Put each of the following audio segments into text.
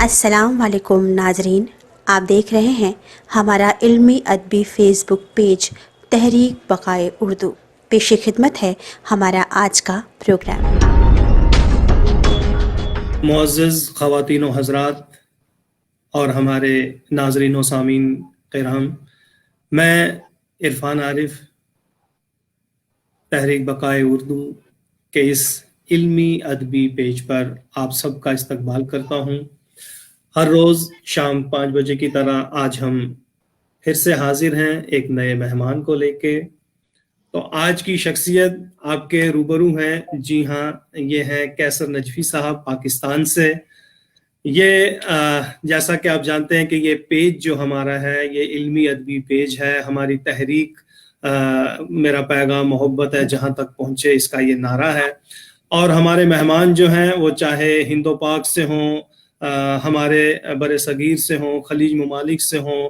السلام علیکم ناظرین، آپ دیکھ رہے ہیں ہمارا علمی ادبی فیس بک پیج تحریک بقائے اردو۔ پیش خدمت ہے ہمارا آج کا پروگرام۔ معزز خواتین و حضرات اور ہمارے ناظرین و سامعین کرام، میں عرفان عارف تحریک بقائے اردو کے اس علمی ادبی پیج پر آپ سب کا استقبال کرتا ہوں۔ ہر روز شام 5 بجے کی طرح آج ہم پھر سے حاضر ہیں ایک نئے مہمان کو لے کے۔ تو آج کی شخصیت آپ کے روبرو ہیں، جی ہاں، یہ ہیں کیسر نجفی صاحب پاکستان سے۔ یہ جیسا کہ آپ جانتے ہیں کہ یہ پیج جو ہمارا ہے یہ علمی ادبی پیج ہے، ہماری تحریک میرا پیغام محبت ہے جہاں تک پہنچے، اس کا یہ نعرہ ہے۔ اور ہمارے مہمان جو ہیں وہ چاہے ہند و پاک سے ہوں، ہمارے بر صغیر سے ہوں، خلیج ممالک سے ہوں،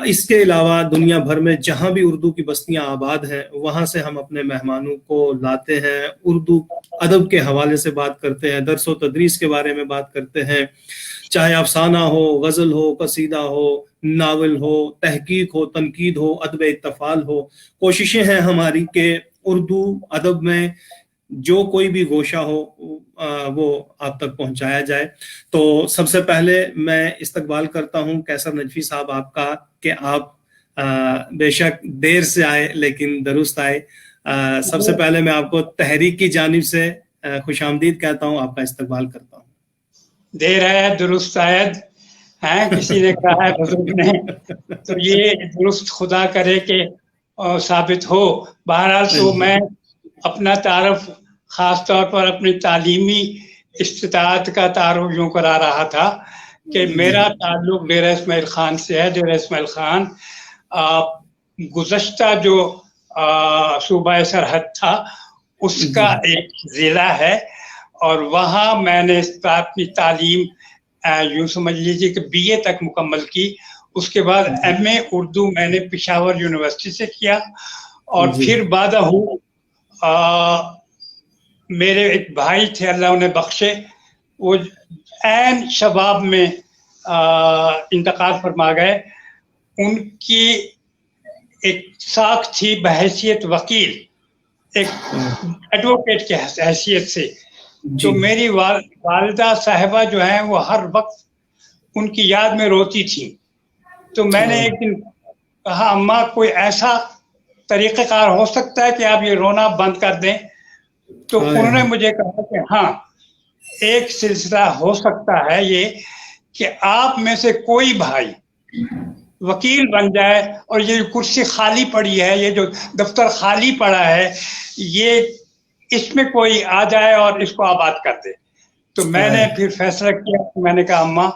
اس کے علاوہ دنیا بھر میں جہاں بھی اردو کی بستیاں آباد ہیں وہاں سے ہم اپنے مہمانوں کو لاتے ہیں، اردو ادب کے حوالے سے بات کرتے ہیں، درس و تدریس کے بارے میں بات کرتے ہیں، چاہے افسانہ ہو، غزل ہو، قصیدہ ہو، ناول ہو، تحقیق ہو، تنقید ہو، ادب اطفال ہو۔ کوششیں ہیں ہماری کہ اردو ادب میں جو کوئی بھی گوشہ ہو وہ آپ تک پہنچایا جائے۔ تو سب سے پہلے میں استقبال کرتا ہوں کیسر نجفی صاحب آپ کا، کہ آپ بے شک دیر سے آئے لیکن درست آئے۔ سب سے پہلے میں آپ کو تحریک کی جانب سے خوش آمدید کہتا ہوں، آپ کا استقبال کرتا ہوں۔ دیر ہے درست آید ہے، کسی نے کہا ہے بزرگ نے، تو یہ درست خدا کرے کہ ثابت ہو۔ بہرحال تو میں اپنا تعارف خاص طور پر اپنی تعلیمی استطاعت کا تعارف یوں کرا رہا تھا کہ میرا تعلق ڈیرہ اسماعیل خان سے ہے۔ ڈیرہ اسماعیل خان گزشتہ جو صوبہ سرحد تھا اس کا ایک ضلع ہے، اور وہاں میں نے اپنی تعلیم یوں سمجھ لیجیے کہ بی اے تک مکمل کی۔ اس کے بعد ایم اے اردو میں نے پشاور یونیورسٹی سے کیا، اور پھر بعد میرے ایک بھائی تھے اللہ انہیں بخشے، وہ عین شباب میں انتقال فرما گئے۔ ان کی ایک ساکھ تھی بحیثیت وکیل، ایک ایڈوکیٹ کی حیثیت سے، تو میری والدہ صاحبہ جو ہیں وہ ہر وقت ان کی یاد میں روتی تھیں۔ تو میں نے ایک دن کہا اماں کوئی ایسا طریقہ کار ہو سکتا ہے کہ آپ یہ رونا بند کر دیں؟ تو انہوں نے مجھے کہا کہ ہاں ایک سلسلہ ہو سکتا ہے یہ کہ آپ میں سے کوئی بھائی وکیل بن جائے، اور یہ کرسی خالی پڑی ہے، یہ جو دفتر خالی پڑا ہے، یہ اس میں کوئی آ جائے اور اس کو آباد کر دے۔ تو میں نے پھر فیصلہ کیا، میں نے کہا اماں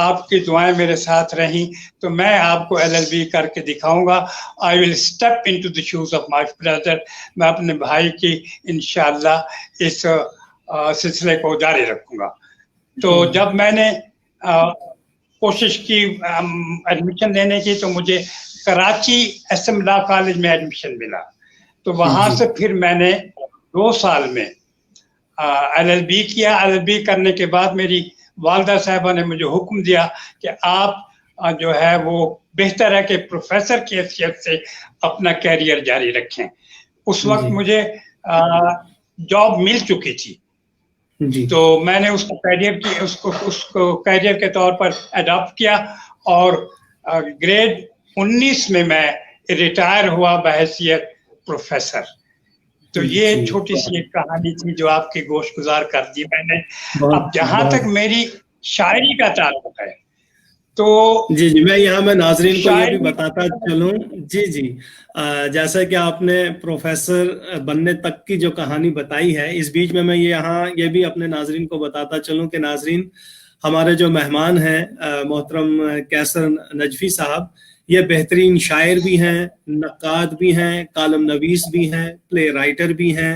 آپ کی دعائیں میرے ساتھ رہیں تو میں آپ کو LLB کر کے دکھاؤں گا۔ I will step into the shoes of my brother۔ میں اپنے بھائی کی انشاءاللہ اس سلسلے کو جاری رکھوں گا۔ تو جب میں نے کوشش کی ایڈمیشن لینے کی تو مجھے کراچی SM لا کالج میں ایڈمیشن ملا۔ تو وہاں سے پھر میں نے 2 سال میں LLB کیا۔ LLB کرنے کے بعد میری والدہ صاحبہ نے مجھے حکم دیا کہ آپ جو ہے وہ بہتر ہے کہ پروفیسر کی حیثیت سے اپنا کیریئر جاری رکھیں۔ اس وقت مجھے جاب مل چکی تھی، تو میں نے اس کو کیریئر کے طور پر اڈاپٹ کیا، اور گریڈ 19 میں ریٹائر ہوا بحیثیت پروفیسر۔ تو یہ چھوٹی سی ایک کہانی تھی جو آپ کی گوش گزار کر دی میں نے۔ اب جہاں تک میری شاعری کا تعلق ہے تو میں ناظرین کو یہ بھی بتاتا چلوں، جیسا کہ آپ نے پروفیسر بننے تک کی جو کہانی بتائی ہے، اس بیچ میں یہاں یہ بھی اپنے ناظرین کو بتاتا چلوں کہ ناظرین ہمارے جو مہمان ہیں محترم کیسر نجفی صاحب، یہ بہترین شاعر بھی ہیں، نقاد بھی ہیں، کالم نویس بھی ہیں، پلے رائٹر بھی ہیں،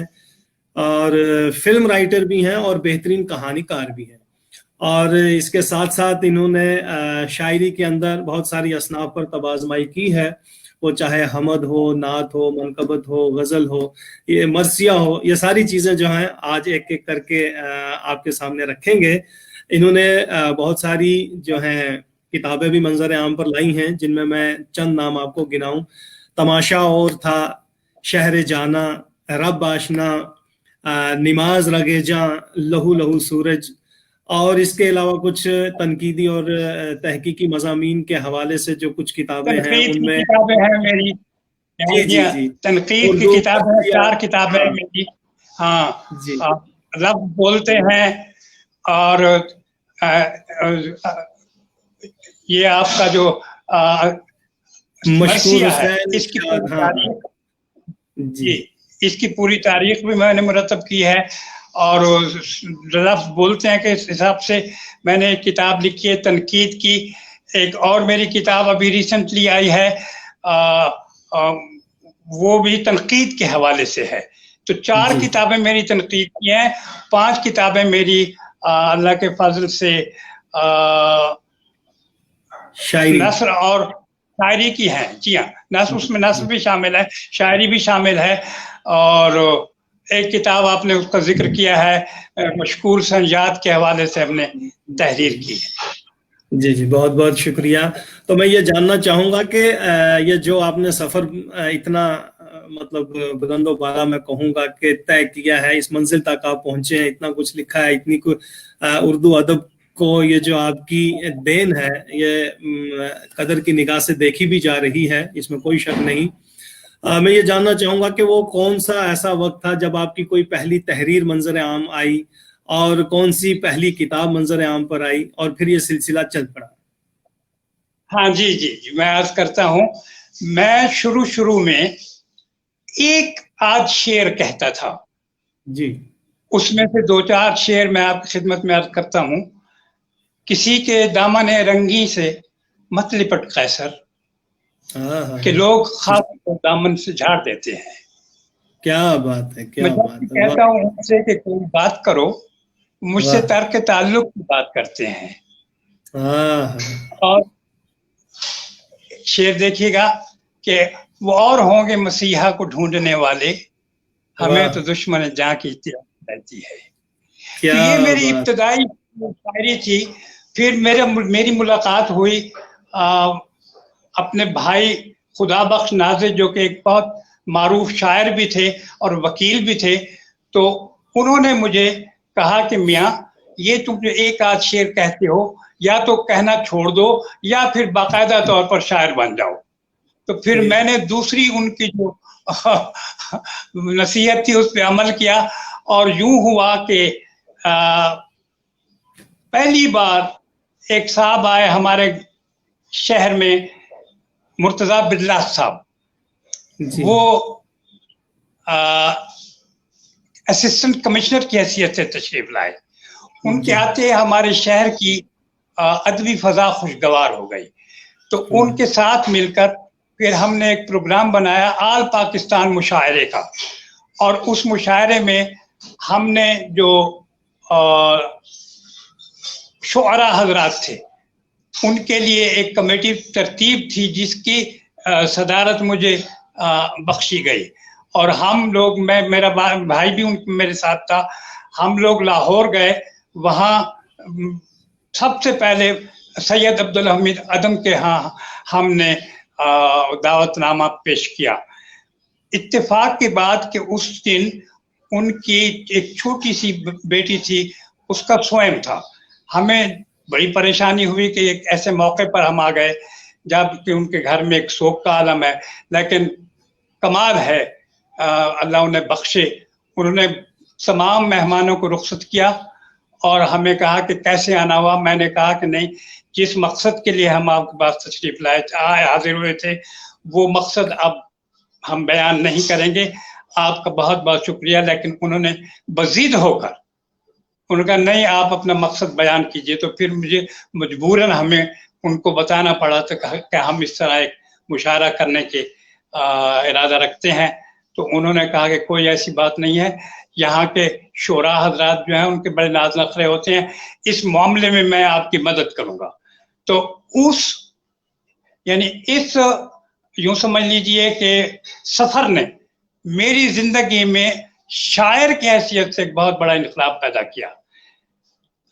اور فلم رائٹر بھی ہیں، اور بہترین کہانی کار بھی ہیں۔ اور اس کے ساتھ ساتھ انہوں نے شاعری کے اندر بہت ساری اصناف پر تبازمائی کی ہے، وہ چاہے حمد ہو، نعت ہو، منقبت ہو، غزل ہو، یہ مرثیہ ہو، یہ ساری چیزیں جو ہیں آج ایک ایک کر کے آپ کے سامنے رکھیں گے۔ انہوں نے بہت ساری جو ہیں کتابیں بھی منظر عام پر لائی ہیں، جن میں چند نام آپ کو گناؤں. تماشا اور تھا، شہر جانا، رب آشنا، نماز رگے جاں، لہو لہو سورج، اور اس کے علاوہ کچھ تنقیدی اور تحقیقی مضامین کے حوالے سے جو کچھ کتابیں ہیں تنقید ان کی میں کتابیں ہیں میری. جی تنقید کی اردو کتابیں ہیں، 4 کتابیں ہیں میری. ہاں، جی رب بولتے ہیں، اور یہ آپ کا جو مشکور مرثیہ ہے، حسین اس کی شاد. پوری ہاں تاریخ، جی اس کی پوری تاریخ بھی میں نے مرتب کی ہے. اور لفظ بولتے ہیں کہ اس حساب سے میں نے ایک کتاب لکھی ہے تنقید کی. ایک اور میری کتاب ابھی ریسنٹلی آئی ہے، وہ بھی تنقید کے حوالے سے ہے. تو 4 جی کتابیں میری تنقید کی ہیں، 5 کتابیں میری اللہ کے فضل سے شاعری. نثر اور شاعری کی ہیں. جی ہاں، نثر، اس میں نثر بھی شامل ہے، شاعری بھی شامل ہے. اور ایک کتاب آپ نے اس کا ذکر کیا ہے، مشکور سنجاد کے حوالے سے ہم نے تحریر کی ہے. جی بہت بہت شکریہ. تو میں یہ جاننا چاہوں گا کہ یہ جو آپ نے سفر اتنا مطلب بلند و بالا میں کہوں گا کہ طے کیا ہے، اس منزل تک آپ پہنچے ہیں، اتنا کچھ لکھا ہے، اتنی اردو ادب کو یہ جو آپ کی دین ہے، یہ قدر کی نگاہ سے دیکھی بھی جا رہی ہے، اس میں کوئی شک نہیں. میں یہ جاننا چاہوں گا کہ وہ کون سا ایسا وقت تھا جب آپ کی کوئی پہلی تحریر منظر عام آئی، اور کون سی پہلی کتاب منظر عام پر آئی، اور پھر یہ سلسلہ چل پڑا. ہاں جی میں عرض کرتا ہوں. میں شروع میں ایک آدھ شعر کہتا تھا، جی اس میں سے 2-4 شعر میں آپ کی خدمت میں عرض کرتا ہوں. کسی کے دامن رنگی سے مت لپٹ قیصر، کہ لوگ خاص کو دامن سے جھاڑ دیتے ہیں. کیا بات ہے، کیا میں بات ہے. کہتا ہوں ان سے کہ کوئی بات کرو، مجھ سے ترک تعلق کی بات کرتے ہیں. اور شعر دیکھیے گا کہ وہ اور ہوں گے مسیحا کو ڈھونڈنے والے، ہمیں تو دشمن جاں کی اطلاع رہتی ہے. تو یہ میری ابتدائی شاعری تھی. پھر میری ملاقات ہوئی اپنے بھائی خدا بخش نازر، جو کہ ایک بہت معروف شاعر بھی تھے اور وکیل بھی تھے. تو انہوں نے مجھے کہا کہ میاں، یہ تم جو ایک آدھ شعر کہتے ہو، یا تو کہنا چھوڑ دو یا پھر باقاعدہ طور پر شاعر بن جاؤ. تو پھر میں نے دوسری ان کی جو نصیحت تھی اس پہ عمل کیا، اور یوں ہوا کہ پہلی بار ایک صاحب آئے ہمارے شہر میں، مرتضی بڑلا صاحب. وہ اسسٹنٹ کمشنر کی حیثیت سے تشریف لائے. ان کے آتے ہمارے شہر کی ادبی فضا خوشگوار ہو گئی. تو ان کے ساتھ مل کر پھر ہم نے ایک پروگرام بنایا آل پاکستان مشاعرے کا. اور اس مشاعرے میں ہم نے جو شعراء حضرات تھے ان کے لیے ایک کمیٹی ترتیب تھی، جس کی صدارت مجھے بخشی گئی. اور ہم لوگ، میرا بھائی بھی میرے ساتھ تھا، ہم لوگ لاہور گئے. وہاں سب سے پہلے سید عبدالحمید عدم کے ہاں ہم نے دعوت نامہ پیش کیا. اتفاق کی بات کہ اس دن ان کی ایک چھوٹی سی بیٹی تھی، اس کا سوئم تھا. ہمیں بڑی پریشانی ہوئی کہ ایک ایسے موقع پر ہم آ گئے جب کہ ان کے گھر میں ایک سوگ کا عالم ہے. لیکن کمال ہے، اللہ انہیں بخشے، انہوں نے تمام مہمانوں کو رخصت کیا اور ہمیں کہا کہ کیسے آنا ہوا. میں نے کہا کہ نہیں، جس مقصد کے لیے ہم آپ کے پاس تشریف لائے حاضر ہوئے تھے، وہ مقصد اب ہم بیان نہیں کریں گے. آپ کا بہت بہت شکریہ. لیکن انہوں نے مزید ہو کر انہوں نے کہا نہیں، آپ اپنا مقصد بیان کیجئے. تو پھر مجھے مجبوراً ہمیں ان کو بتانا پڑا تھا کہ ہم اس طرح ایک مشاعرہ کرنے کے ارادہ رکھتے ہیں. تو انہوں نے کہا کہ کوئی ایسی بات نہیں ہے، یہاں کے شعراء حضرات جو ہیں ان کے بڑے ناز نخرے ہوتے ہیں، اس معاملے میں آپ کی مدد کروں گا. تو یعنی اس یوں سمجھ لیجئے کہ سفر نے میری زندگی میں شاعر کی حیثیت سے ایک بہت بڑا انقلاب پیدا کیا.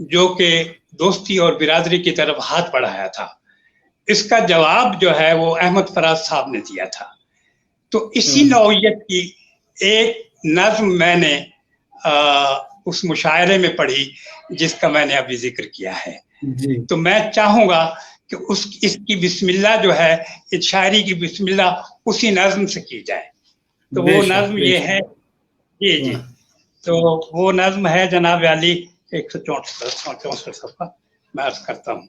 جو کہ دوستی اور برادری کی طرف ہاتھ بڑھایا تھا، اس کا جواب جو ہے وہ احمد فراز صاحب نے دیا تھا. تو اسی نوعیت کی ایک نظم میں نے اس مشاعرے میں پڑھی جس کا میں نے ابھی ذکر کیا ہے. تو میں چاہوں گا کہ اس کی بسم اللہ جو ہے، اس شاعری کی بسم اللہ اسی نظم سے کی جائے. تو وہ نظم یہ ہے، جی تو وہ نظم ہے جناب علی 164 صفحہ میں عرض کرتا ہوں.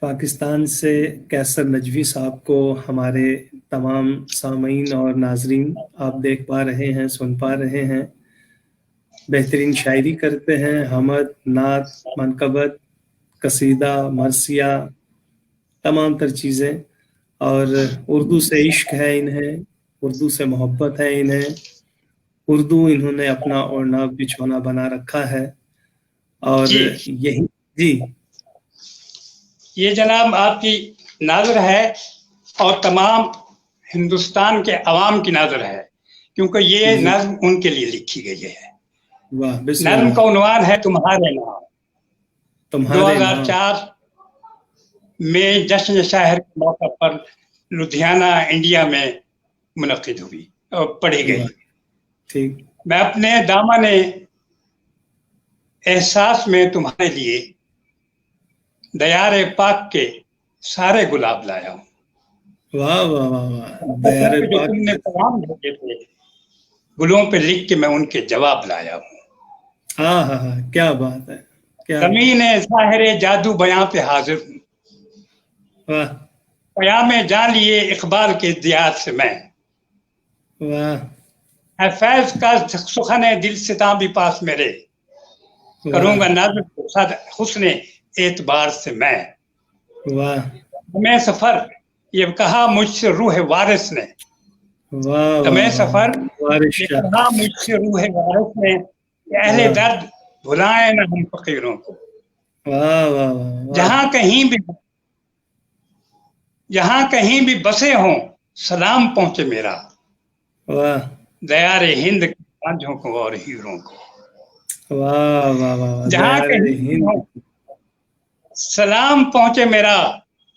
پاکستان سے کیسر نجوی صاحب کو ہمارے تمام سامعین اور ناظرین آپ دیکھ پا رہے ہیں، سن پا رہے ہیں. بہترین شاعری کرتے ہیں، حمد، نعت، منقبت، قصیدہ، مرثیہ، تمام تر چیزیں. اور اردو سے عشق ہے انہیں، اردو سے محبت ہے انہیں. اردو انہوں نے اپنا اوڑھنا بچھونا بنا رکھا ہے. اور یہی یہ جناب آپ کی نظر ہے اور تمام ہندوستان کے عوام کی نظر ہے، کیونکہ یہ نظم ان کے لیے لکھی گئی ہے. نظم کا عنوان ہے تمہارے نام. 2004 میں جشن شاعر کے موقع پر لدھیانہ انڈیا میں منعقد ہوئی اور پڑھی گئی. میں اپنے دامن احساس میں تمہارے لیے دیار پاک کے سارے گلاب لایا ہوں. واہ واہ واہ، جو تم نے پیغام بھیجے تھے گلوں پہ لکھ کے میں ان کے جواب لایا ہوں. ہاں ہاں ہاں، کیا بات ہے. زمین ظاہر جادو بیاں پہ حاضر ہوں. پیام جان لیے اقبال کے دیار سے میں. ہے فیض کا سخن دل ستاں بھی پاس میرے. کروں گا نظم صد حسن اعتبار سے میں. ہمیں سفر یہ کہا مجھ سے روح وارث نے. ہمیں سفر یہ کہا مجھ سے روح وارث نے، اہل درد بھلائیں نہ ہم فقیروں کو. جہاں کہیں بھی بسے ہوں سلام پہنچے میرا. دیار ہند کے رانجھوں کو اور ہیروں کو. جہاں کہیں سلام پہنچے میرا،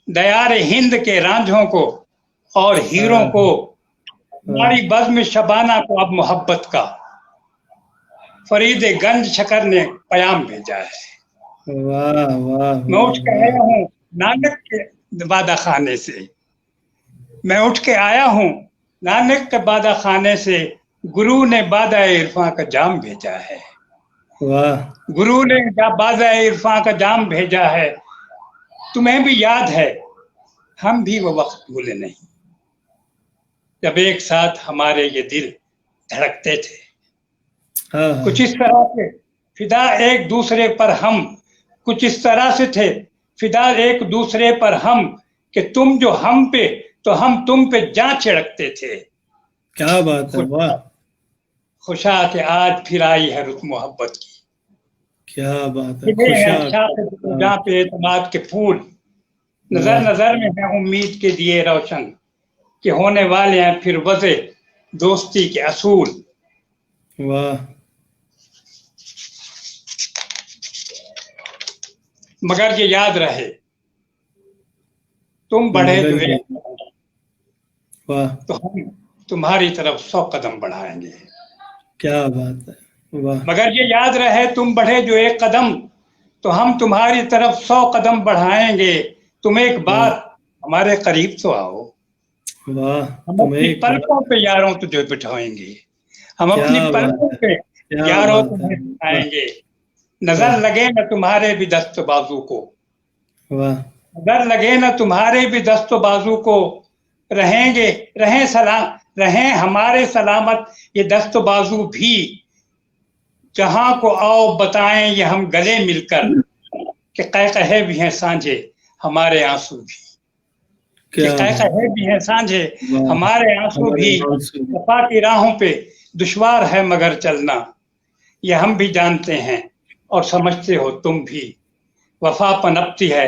دیار ہند کے رانجھوں کو اور ہیروں کو. ہماری بزم شبانہ کو اب محبت کا فرید گنج شکر نے پیام بھیجا ہے. میں اٹھ کے آیا ہوں نانک کے بادہ خانے سے. میں اٹھ کے آیا ہوں نانک کے بادہ خانے سے. گرو نے بادہ عرفاں کا جام بھیجا ہے. گرو نے بادہ عرفاں کا جام بھیجا ہے. تمہیں بھی یاد ہے ہم بھی وہ وقت بھولے نہیں جب ایک ساتھ ہمارے یہ دل دھڑکتے تھے. کچھ اس طرح سے فدا ایک دوسرے پر ہم، کچھ اس طرح سے تھے فدا ایک دوسرے پر ہم، کہ تم جو ہم پہ تو ہم تم پہ جان چھڑکتے تھے. کیا بات ہے. واہ، خوشا کہ آج پھر آئی ہے رت محبت کی. کیا بات ہے. جہاں پہ اعتماد کے پھول نظر نظر میں ہے امید کے دیے روشن، کہ ہونے والے ہیں پھر وضع دوستی کے اصول. واہ. مگر یہ یاد رہے تم بڑھے تو ہم تمہاری طرف 100 قدم بڑھائیں گے. کیا بات ہے. مگر یہ یاد رہے تم بڑھے جو 1 قدم تو ہم تمہاری طرف 100 قدم بڑھائیں گے. تم ایک بار ہمارے قریب تو آؤ. ہم اپنی پلکوں پہ یاروں تجھے بٹھائیں گے. ہم اپنی پلکوں پہ یاروں تجھے بٹھائیں گے. نظر لگے نہ تمہارے بھی دست بازو کو. نظر لگے نہ تمہارے بھی دست و بازو کو. رہیں ہمارے سلامت یہ دست و بازو بھی. جہاں کو آؤ بتائیں یہ ہم گلے مل کر، کہ قہقہے بھی ہیں سانجھے ہمارے آنسو بھی. کہ قہقہے بھی ہیں سانجھے ہمارے آنسو بھی. وفا کی راہوں پہ دشوار ہے مگر چلنا، یہ ہم بھی جانتے ہیں اور سمجھتے ہو تم بھی. وفا پنپتی ہے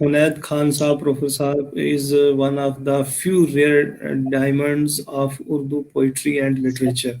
Hunaid Khan Saab, Professor, is one of the few rare diamonds of Urdu poetry and literature.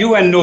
UNO।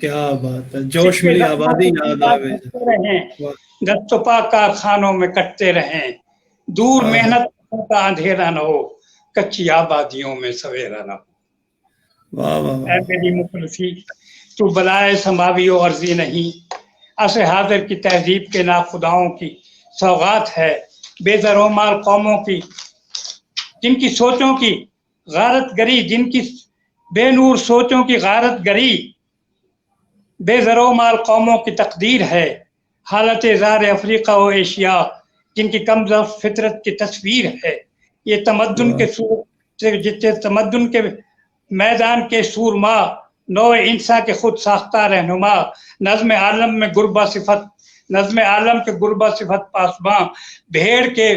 کیا بات ہے، جوش ملی آبادی یاد آوے. واہ. دستپا کارخانوں میں کٹتے رہیں، دور ہاں. محنت کا اندھیرا نہ ہو، کچی آبادیوں میں سویرا نہ ہو. واہ واہ اے واہ. میری مفلسی تو بلائے سماوی و عرضی نہیں، عصر حاضر کی تہذیب کے ناخداؤں کی سوغات ہے، بے زر و مال قوموں کی جن کی سوچوں کی غارت گری، جن کی بے نور سوچوں کی غارت گری، بے زر و مال قوموں کی تقدیر ہے، حالت زار افریقہ و ایشیا جن کی کم ضعف فطرت کی تصویر ہے. یہ تمدن کے تمدن کے میدان کے سورما، نو انسان کے خود ساختہ رہنما، نظم عالم میں گربہ صفت، نظم عالم کے گربہ صفت پاسباں، بھیڑ کے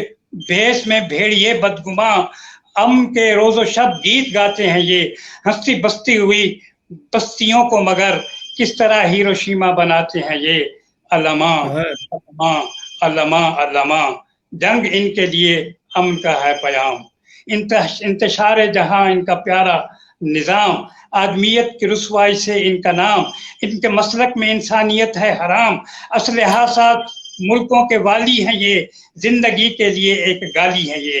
بھیس میں بھیڑیے بدگماں، امن کے روز و شب گیت گاتے ہیں یہ، ہنستی بستی ہوئی بستیوں کو مگر کس طرح ہیروشیما بناتے ہیں یہ. علماء علماء علماء علماء، جنگ ان کے لیے امن کا ہے پیام، انتشار جہاں ان کا پیارا نظام، آدمیت کی رسوائی سے ان کا نام، ان کے مسلک میں انسانیت ہے حرام، اصل حساب ملکوں کے والی ہیں یہ، زندگی کے لیے ایک گالی ہے یہ.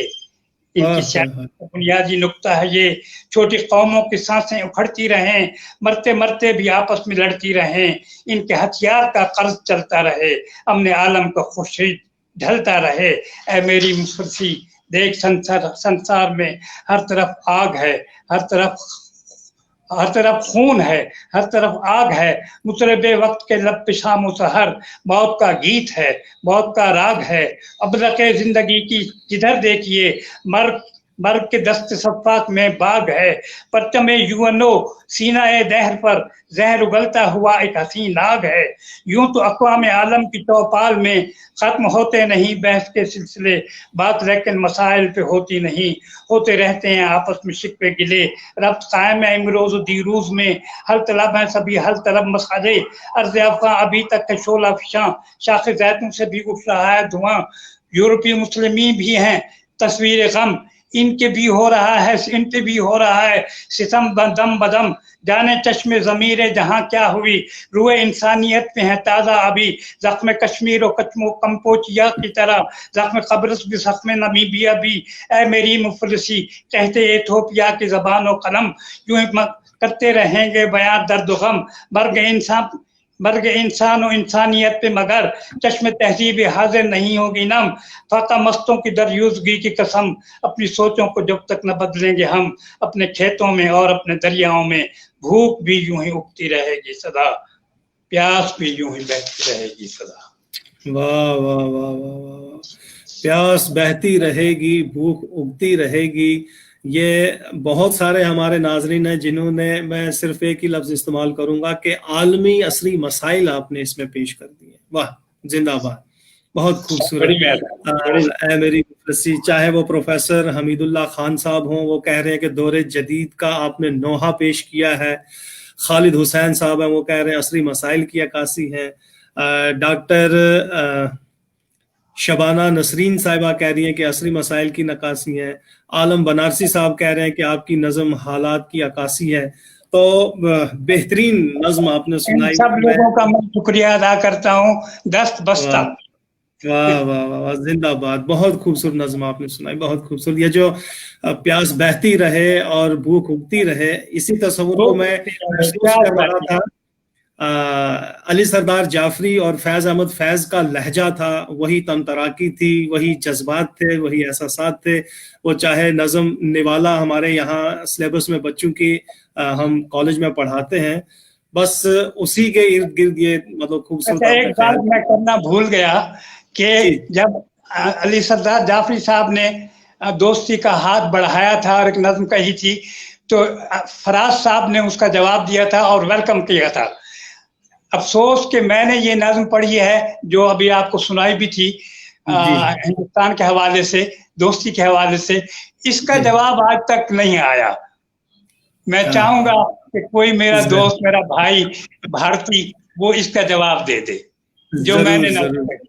ان کی سیاست کا بنیادی نقطہ ہے یہ، چھوٹی قوموں کی سانسیں اکھڑتی رہیں، مرتے مرتے بھی آپس میں لڑتی رہیں، ان کے ہتھیار کا قرض چلتا رہے، امن عالم کا خورشید ڈھلتا رہے. اے میری مفلسی دیکھ سنسار میں ہر طرف آگ ہے، ہر طرف خون ہے، ہر طرف آگ ہے، مطرب وقت کے لب پہ شام و سحر، موت کا گیت ہے، موت کا راگ ہے، ابرق زندگی کی جدھر دیکھیے، مرگ کے دست صفات میں باغ ہے، پرچم یونو سینہ دہر پر زہر اگلتا ہوا ایک حسین آگ ہے. یوں تو اقوام عالم کی چوپال میں ختم ہوتے نہیں بحث کے سلسلے، بات لیکن مسائل پہ ہوتی نہیں، ہوتے رہتے ہیں آپس میں شکوے گلے، ربط قائم ہے امروز و دیروز میں، ہر طلب ہیں سبھی ہر طلب مسئلے، عرض افغاں ابھی تک ہے شعلہ فشاں، شاخ زیتون سے بھی اٹھ رہا ہے دھواں. یورپی مسلمین بھی ہیں تصویر غم، ان کے بھی ہو رہا ہے، ان پہ بھی ہو رہا ہے ستم دم بدم، جانے چشم ضمیر جہاں کیا ہوئی، روح انسانیت پہ ہے تازہ ابھی، زخم کشمیر و کمپوچیا کی طرح، زخم قبرص بھی زخم نمیبیا بھی. اے میری مفلسی کہتے ایتھوپیا کی زبان و قلم، یوں کرتے رہیں گے بیان درد و غم، مرگ انسان و انسانیت پہ مگر چشم تہذیب حاضر نہیں ہوگی نم. فاقہ مستوں کی دریوزگی کی قسم، اپنی سوچوں کو جب تک نہ بدلیں گے ہم، اپنے کھیتوں میں اور اپنے دریاؤں میں بھوک بھی یوں ہی اگتی رہے گی سدا، پیاس بھی یوں ہی بہتی رہے گی سدا. واہ واہ واہ واہ واہ. پیاس بہتی رہے گی، بھوک اگتی رہے گی. یہ بہت سارے ہمارے ناظرین ہیں جنہوں نے، میں صرف ایک ہی لفظ استعمال کروں گا کہ عالمی عصری مسائل آپ نے اس میں پیش کر دیے. واہ، زندہ باد، بہت خوبصورت. اے میری مفلسی، چاہے وہ پروفیسر حمید اللہ خان صاحب ہوں، وہ کہہ رہے ہیں کہ دور جدید کا آپ نے نوحہ پیش کیا ہے. خالد حسین صاحب ہیں، وہ کہہ رہے ہیں عصری مسائل کی عکاسی ہے. ڈاکٹر شبانہ نسرین صاحبہ کہہ رہی ہیں کہ عصری مسائل کی نکاسی ہے. عالم بنارسی صاحب کہہ رہے ہیں کہ آپ کی نظم حالات کی عکاسی ہے. تو بہترین نظم آپ نے سنائی. سب لوگوں کا میں شکریہ ادا کرتا ہوں. دست بستہ. واہ واہ واہ، زندہ باد. بہت خوبصورت نظم آپ نے سنائی، بہت خوبصورت. یہ جو پیاس بہتی رہے اور بھوک اگتی رہے، اسی تصور کو میں محسوس کر رہا تھا. علی سردار جعفری اور فیض احمد فیض کا لہجہ تھا، وہی تنتراکی تھی، وہی جذبات تھے، وہی احساسات تھے. وہ چاہے نظم نوالا ہمارے یہاں سلیبس میں بچوں کی ہم کالج میں پڑھاتے ہیں، بس اسی کے ارد گرد یہ مطلب خوبصورت. ایک بات میں کرنا بھول گیا کہ جب علی سردار جعفری صاحب نے دوستی کا ہاتھ بڑھایا تھا اور ایک نظم کہی تھی، تو فراز صاحب نے اس کا جواب دیا تھا اور ویلکم کیا تھا. افسوس کہ میں نے یہ نظم پڑھی ہے جو ابھی آپ کو سنائی بھی تھی ہندوستان کے حوالے سے، دوستی کے حوالے سے، اس کا جواب آج تک نہیں آیا. میں چاہوں گا کہ کوئی میرا دوست، میرا بھائی بھارتی، وہ اس کا جواب دے دے جو میں نے نظم پڑھی.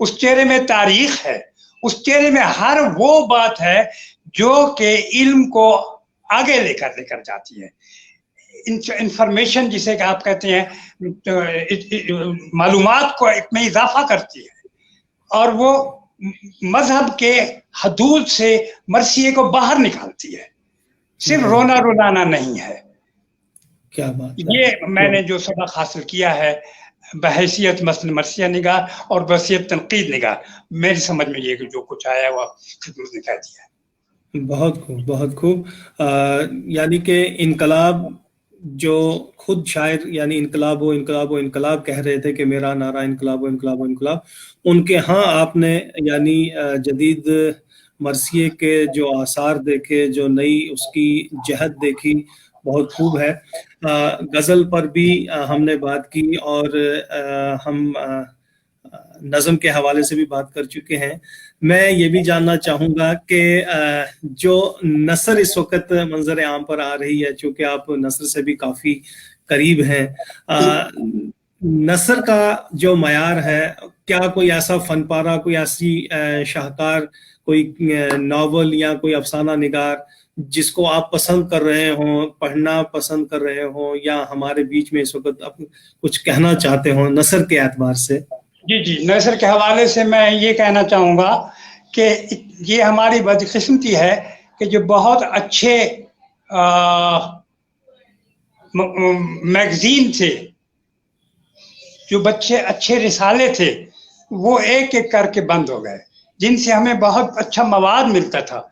اس چہرے میں تاریخ ہے, اس چہرے میں ہر وہ بات ہے جو کہ علم کو آگے لے کر جاتی ہے. انفارمیشن جسے کہ آپ کہتے ہیں معلومات کو میں اضافہ کرتی ہے, اور وہ مذہب کے حدود سے مرثیے کو باہر نکالتی ہے, صرف رونا رلانا نہیں ہے. کیا بات, یہ میں نے جو سبق حاصل کیا ہے بحیثیت مثلا مرثیہ نگار اور بحیثیت تنقید نگار, میری سمجھ میں یہ جو کچھ آیا وہ خدمت نے کہہ دیا ہے. بہت خوب, بہت خوب. یعنی کہ انقلاب جو خود شاعر یعنی انقلاب و انقلاب و انقلاب کہہ رہے تھے کہ میرا نعرہ انقلاب و انقلاب و انقلاب, ان کے ہاں آپ نے یعنی جدید مرثیے کے جو آثار دیکھے, جو نئی اس کی جہت دیکھی, بہت خوب ہے. غزل پر بھی ہم نے بات کی اور ہم نظم کے حوالے سے بھی بات کر چکے ہیں. میں یہ بھی جاننا چاہوں گا کہ جو نثر اس وقت منظر عام پر آ رہی ہے, چونکہ آپ نثر سے بھی کافی قریب ہیں, نثر کا جو معیار ہے, کیا کوئی ایسا فن پارہ, کوئی ایسی شاہکار, کوئی ناول یا کوئی افسانہ نگار جس کو آپ پسند کر رہے ہوں, پڑھنا پسند کر رہے ہوں, یا ہمارے بیچ میں اس وقت کچھ کہنا چاہتے ہوں نثر کے اعتبار سے؟ جی, نثر کے حوالے سے میں یہ کہنا چاہوں گا کہ یہ ہماری بدقسمتی ہے کہ جو بہت اچھے میگزین تھے, جو اچھے رسالے تھے, وہ ایک ایک کر کے بند ہو گئے, جن سے ہمیں بہت اچھا مواد ملتا تھا,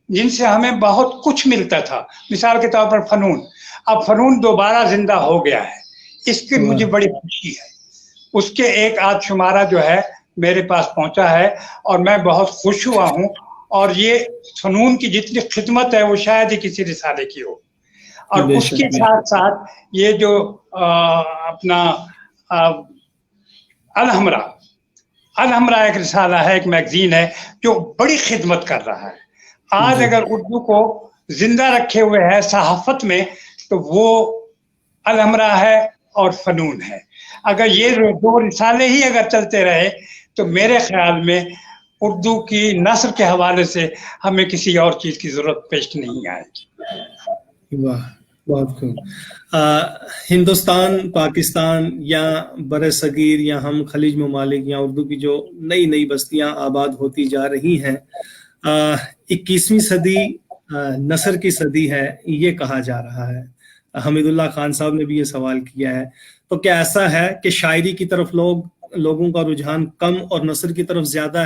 جن سے ہمیں بہت کچھ ملتا تھا. مثال کے طور پر فنون, اب فنون دوبارہ زندہ ہو گیا ہے, اس کی مجھے بڑی خوشی ہے. اس کے ایک آدھ شمارہ جو ہے میرے پاس پہنچا ہے اور میں بہت خوش ہوا ہوں, اور یہ فنون کی جتنی خدمت ہے وہ شاید ہی کسی رسالے کی ہو. اور اس کے ساتھ ساتھ یہ جو اپنا الحمرہ ایک رسالہ ہے, ایک میگزین ہے جو بڑی خدمت کر رہا ہے. آج اگر اردو کو زندہ رکھے ہوئے ہے صحافت میں تو وہ الحمرہ ہے اور فنون ہے. اگر یہ دو رسالے ہی اگر چلتے رہے تو میرے خیال میں اردو کی نثر کے حوالے سے ہمیں کسی اور چیز کی ضرورت پیش نہیں آئے گی. واہ, بہت خوب. ہندوستان, پاکستان یا بر صغیر یا ہم خلیج ممالک یا اردو کی جو نئی نئی بستیاں آباد ہوتی جا رہی ہیں, 21ویں صدی نثر کی صدی ہے یہ کہا جا رہا ہے. حمید اللہ خان صاحب نے بھی یہ سوال کیا ہے, تو کیا ایسا ہے کہ شاعری کی طرف لوگوں کا رجحان کم اور نثر کی طرف زیادہ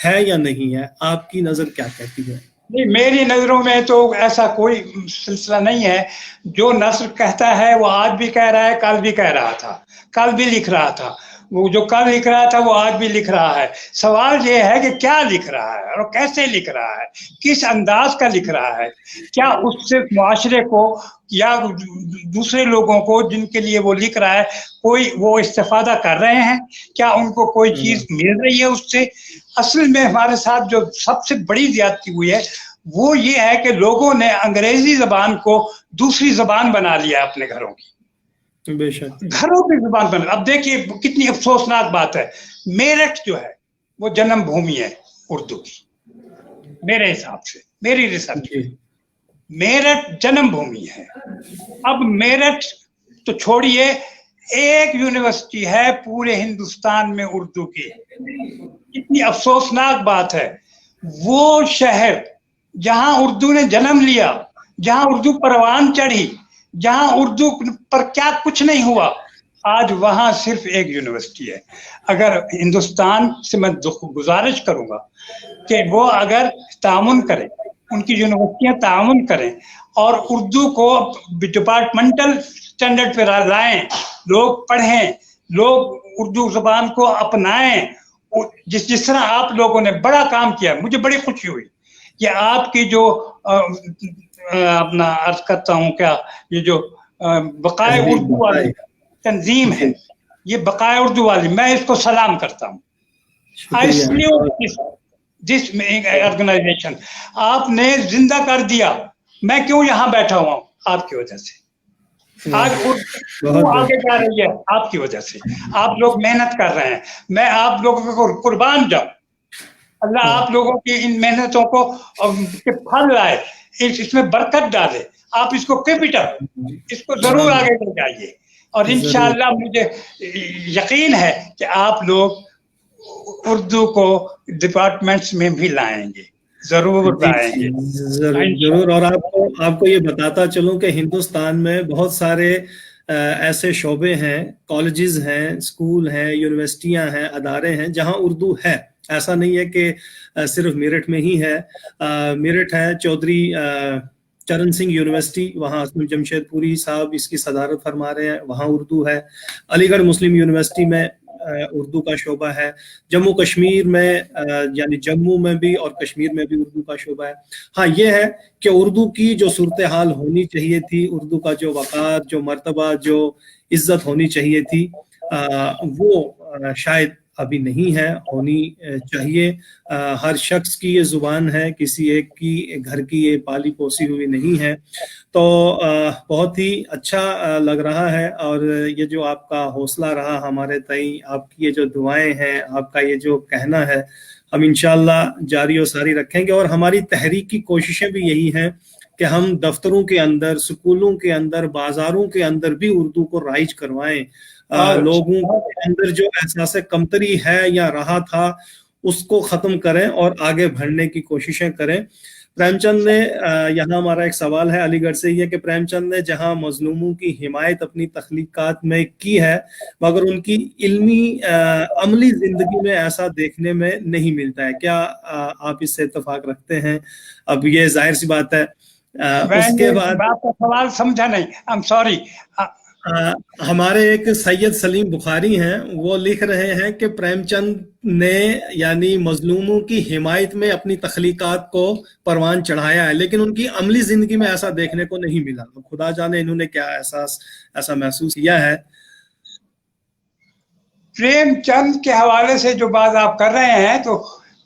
ہے یا نہیں ہے؟ آپ کی نظر کیا کہتی ہے؟ نہیں, میری نظروں میں تو ایسا کوئی سلسلہ نہیں ہے. جو نثر کہتا ہے وہ آج بھی کہہ رہا ہے, کل بھی کہہ رہا تھا, کل بھی لکھ رہا تھا. وہ جو کل لکھ رہا تھا وہ آج بھی لکھ رہا ہے. سوال یہ ہے کہ کیا لکھ رہا ہے اور کیسے لکھ رہا ہے, کس انداز کا لکھ رہا ہے. کیا اس سے معاشرے کو یا دوسرے لوگوں کو جن کے لیے وہ لکھ رہا ہے کوئی وہ استفادہ کر رہے ہیں, کیا ان کو کوئی چیز مل رہی ہے اس سے. اصل میں ہمارے ساتھ جو سب سے بڑی زیادتی ہوئی ہے وہ یہ ہے کہ لوگوں نے انگریزی زبان کو دوسری زبان بنا لیا اپنے گھروں کی. بے شک, گھروں کی زبان بنا. اب دیکھیے کتنی افسوسناک بات ہے, میرٹھ جو ہے وہ جنم بھومی ہے اردو کی, میرے حساب سے, میری ریسرچ میں میرٹھ جنم بھومی ہے. اب میرٹھ تو چھوڑیے, ایک یونیورسٹی ہے پورے ہندوستان میں اردو کی. کتنی افسوسناک بات ہے. وہ شہر جہاں اردو نے جنم لیا, جہاں اردو پروان چڑھی, جہاں اردو پر کیا کچھ نہیں ہوا, آج وہاں صرف ایک یونیورسٹی ہے. اگر ہندوستان سے میں گزارش کروں گا کہ وہ اگر تعاون کریں, ان کی یونیورسٹیاں تعاون کریں اور اردو کو ڈپارٹمنٹل اسٹینڈرڈ پہ لائیں, لوگ پڑھیں, لوگ اردو زبان کو اپنائیں. جس طرح آپ لوگوں نے بڑا کام کیا, مجھے بڑی خوشی ہوئی کہ آپ کی جو اپنا عرض کرتا ہوں کیا یہ جو بقائے اردو والی تنظیم ہے, یہ بقائے اردو والی, میں اس کو سلام کرتا ہوں. جس آرگنائزیشن آپ نے زندہ کر دیا. میں کیوں یہاں بیٹھا ہوا ہوں؟ آپ کی وجہ سے. آج اردو آگے جا رہی ہے آپ کی وجہ سے. آپ لوگ محنت کر رہے ہیں, میں آپ لوگوں کو قربان جاؤں. اللہ آپ لوگوں کی ان محنتوں کو پھل لائے, اس میں برکت ڈالے. آپ اس کو کیپٹل, اس کو ضرور آگے لے جائیے, اور انشاءاللہ مجھے یقین ہے کہ آپ لوگ اردو کو ڈپارٹمنٹس میں بھی لائیں گے, ضرور لائیں گے. ضرور. اور آپ کو یہ بتاتا چلوں کہ ہندوستان میں بہت سارے ایسے شعبے ہیں, کالجز ہیں, اسکول ہیں, یونیورسٹیاں ہیں, ادارے ہیں جہاں اردو ہے. ایسا نہیں ہے کہ صرف میرٹھ میں ہی ہے. میرٹھ ہے, چودھری چرن سنگھ یونیورسٹی, وہاں اسم جمشید پوری صاحب اس کی صدارت فرما رہے ہیں, وہاں اردو ہے. علی گڑھ مسلم یونیورسٹی میں اردو کا شعبہ ہے. جموں کشمیر میں یعنی جموں میں بھی اور کشمیر میں بھی اردو کا شعبہ ہے. ہاں یہ ہے کہ اردو کی جو صورتحال ہونی چاہیے تھی, اردو کا جو وقار, جو مرتبہ, جو عزت ہونی چاہیے تھی, وہ شاید ابھی نہیں ہے, ہونی چاہیے. ہر شخص کی یہ زبان ہے, کسی ایک کی گھر کی یہ پالی پوسی ہوئی نہیں ہے. تو بہت ہی اچھا لگ رہا ہے. اور یہ جو آپ کا حوصلہ رہا ہمارے تئیں, آپ کی یہ جو دعائیں ہیں, آپ کا یہ جو کہنا ہے, ہم انشاءاللہ جاری و ساری رکھیں گے. اور ہماری تحریک کی کوششیں بھی یہی ہیں کہ ہم دفتروں کے اندر, سکولوں کے اندر, بازاروں کے اندر بھی اردو کو رائج کروائیں. لوگوں کے اندر جو احساس کمتری ہے یا رہا تھا اس کو ختم کریں اور آگے بڑھنے کی کوششیں کریں. پریم چند نے, یہاں ہمارا ایک سوال ہے علی گڑھ سے, یہ کہ پریم چند نے جہاں مظلوموں کی حمایت اپنی تخلیقات میں کی ہے, مگر ان کی علمی عملی زندگی میں ایسا دیکھنے میں نہیں ملتا ہے. کیا آپ اس سے اتفاق رکھتے ہیں؟ اب یہ ظاہر سی بات ہے. اس کے بعد آپ کا سوال سمجھا نہیں, I'm sorry. ہمارے ایک سید سلیم بخاری ہیں, وہ لکھ رہے ہیں کہ پریم چند نے یعنی مظلوموں کی حمایت میں اپنی تخلیقات کو پروان چڑھایا ہے, لیکن ان کی عملی زندگی میں ایسا دیکھنے کو نہیں ملا. خدا جانے انہوں نے کیا ایسا محسوس کیا ہے. پریم چند کے حوالے سے جو بات آپ کر رہے ہیں, تو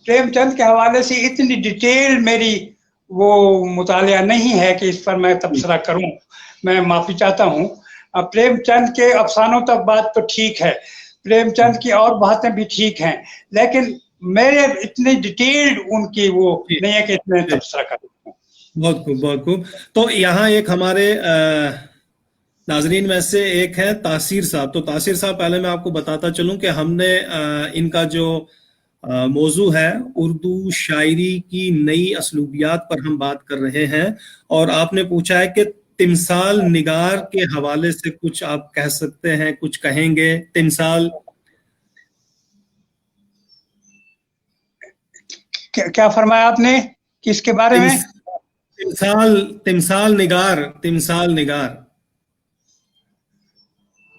پریم چند کے حوالے سے اتنی ڈیٹیل میری وہ مطالعہ نہیں ہے کہ اس پر میں تبصرہ کروں. میں معافی چاہتا ہوں. پریم چند کے افسانوں تک بات تو ٹھیک ہے, پریم چند کی اور باتیں بھی ٹھیک ہیں, لیکن میرے اتنی ڈیٹیلڈ ان کی وہ نہیں ہے کہ اتنے تبصرہ کروں. بہت خوب, بہت خوب. تو یہاں ایک ہمارے ناظرین میں سے ایک ہے تاثیر صاحب. تو تاثیر صاحب, پہلے میں آپ کو بتاتا چلوں کہ ہم نے ان کا جو موضوع ہے اردو شاعری کی نئی اسلوبیات پر ہم بات کر رہے ہیں, اور آپ نے پوچھا ہے کہ تمثال نگار کے حوالے سے کچھ آپ کہہ سکتے ہیں, کچھ کہیں گے؟ تمثال کیا فرمایا آپ نے, کس کے بارے میں؟ تمثال نگار.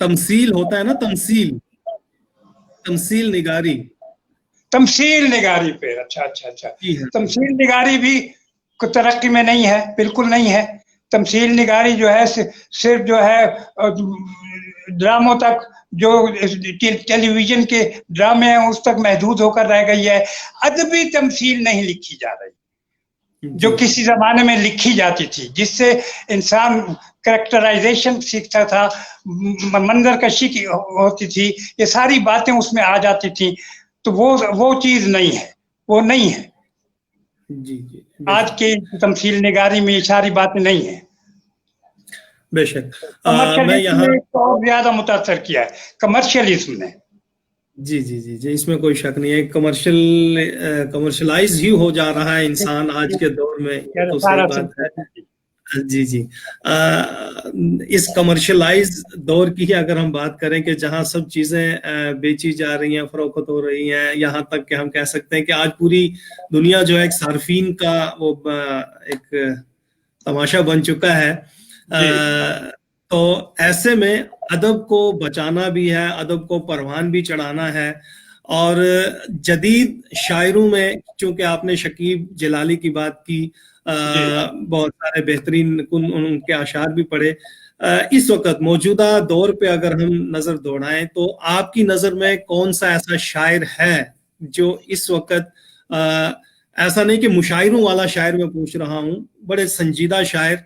تمثیل ہوتا ہے نا, تمثیل نگاری. تمثیل نگاری پہ, اچھا. تمثیل نگاری بھی ترقی میں نہیں ہے, بالکل نہیں ہے. تمثیل نگاری جو ہے صرف جو ہے ڈراموں تک, جو ٹیلی ویژن کے ڈرامے ہیں اس تک محدود ہو کر رہ گئی ہے. ادبی تمثیل نہیں لکھی جا رہی جو کسی زمانے میں لکھی جاتی تھی, جس سے انسان کریکٹرائزیشن سیکھتا تھا, منظر کشی کی ہوتی تھی, یہ ساری باتیں اس میں آ جاتی تھیں. تو وہ چیز نہیں ہے, وہ نہیں ہے. آج کی تمثیل نگاری میں یہ ساری باتیں نہیں ہیں. بے شک. کمرشلزم نے بہت زیادہ متاثر کیا ہے, کمرشلزم نے. جی, اس میں کوئی شک نہیں ہے. کمرشلائز ہی ہو جا رہا ہے انسان آج کے دور میں, تو صحیح بات ہے. جی. اس کمرشلائز دور کی اگر ہم بات کریں کہ جہاں سب چیزیں بیچی جا رہی ہیں, فروخت ہو رہی ہیں, یہاں تک کہ ہم کہہ سکتے ہیں کہ آج پوری دنیا جو ہے ایک صارفین کا وہ ایک تماشا بن چکا ہے. تو ایسے میں ادب کو بچانا بھی ہے, ادب کو پروان بھی چڑھانا ہے. اور جدید شاعروں میں, چونکہ آپ نے شکیب جلالی کی بات کی, بہت سارے بہترین ان کے اشعار بھی پڑھے. اس وقت موجودہ دور پہ اگر ہم نظر دوڑائیں تو آپ کی نظر میں کون سا ایسا شاعر ہے جو اس وقت, ایسا نہیں کہ مشاعروں والا شاعر میں پوچھ رہا ہوں, بڑے سنجیدہ شاعر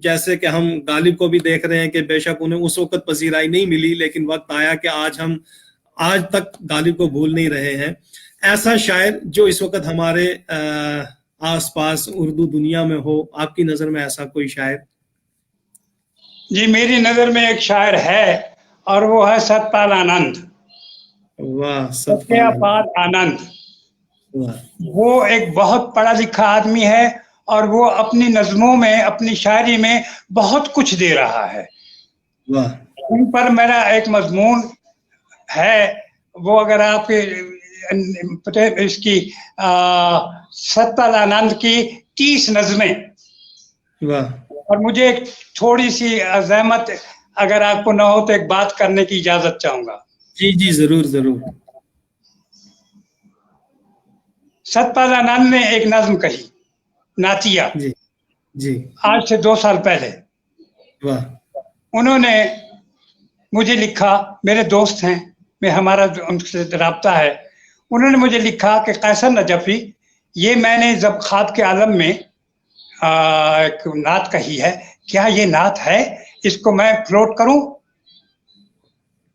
جیسے کہ ہم غالب کو بھی دیکھ رہے ہیں کہ بے شک انہیں اس وقت پذیرائی نہیں ملی، لیکن وقت آیا کہ آج تک غالب کو بھول نہیں رہے ہیں. ایسا شاعر جو اس وقت ہمارے آس پاس اردو دنیا میں ہو، آپ کی نظر میں ایسا کوئی شاعر؟ جی میری نظر میں ایک شاعر ہے اور وہ ہے ستپال آنند. واہ، ستیہ پال آنند. واہ، وہ ایک بہت پڑھا لکھا آدمی ہے اور وہ اپنی نظموں میں، اپنی شاعری میں بہت کچھ دے رہا ہے. واہ، ان پر میرا ایک مضمون ہے، وہ اگر آپ اس کی ستپال آنند کی 30 نظمیں. واہ، اور مجھے ایک تھوڑی سی زحمت اگر آپ کو نہ ہو تو ایک بات کرنے کی اجازت چاہوں گا. جی جی ضرور ضرور. ستپال آنند نے ایک نظم کہی، ناتیہ، جی جی. آج سے 2 سال پہلے. واہ، انہوں نے مجھے لکھا، میرے دوست ہیں، ہمارا ان سے رابطہ ہے. انہوں نے مجھے لکھا کہ قیصر نجفی، یہ میں نے جب خواب کے عالم میں ایک نعت کہی ہے، کیا یہ نعت ہے؟ اس کو میں فلوٹ کروں؟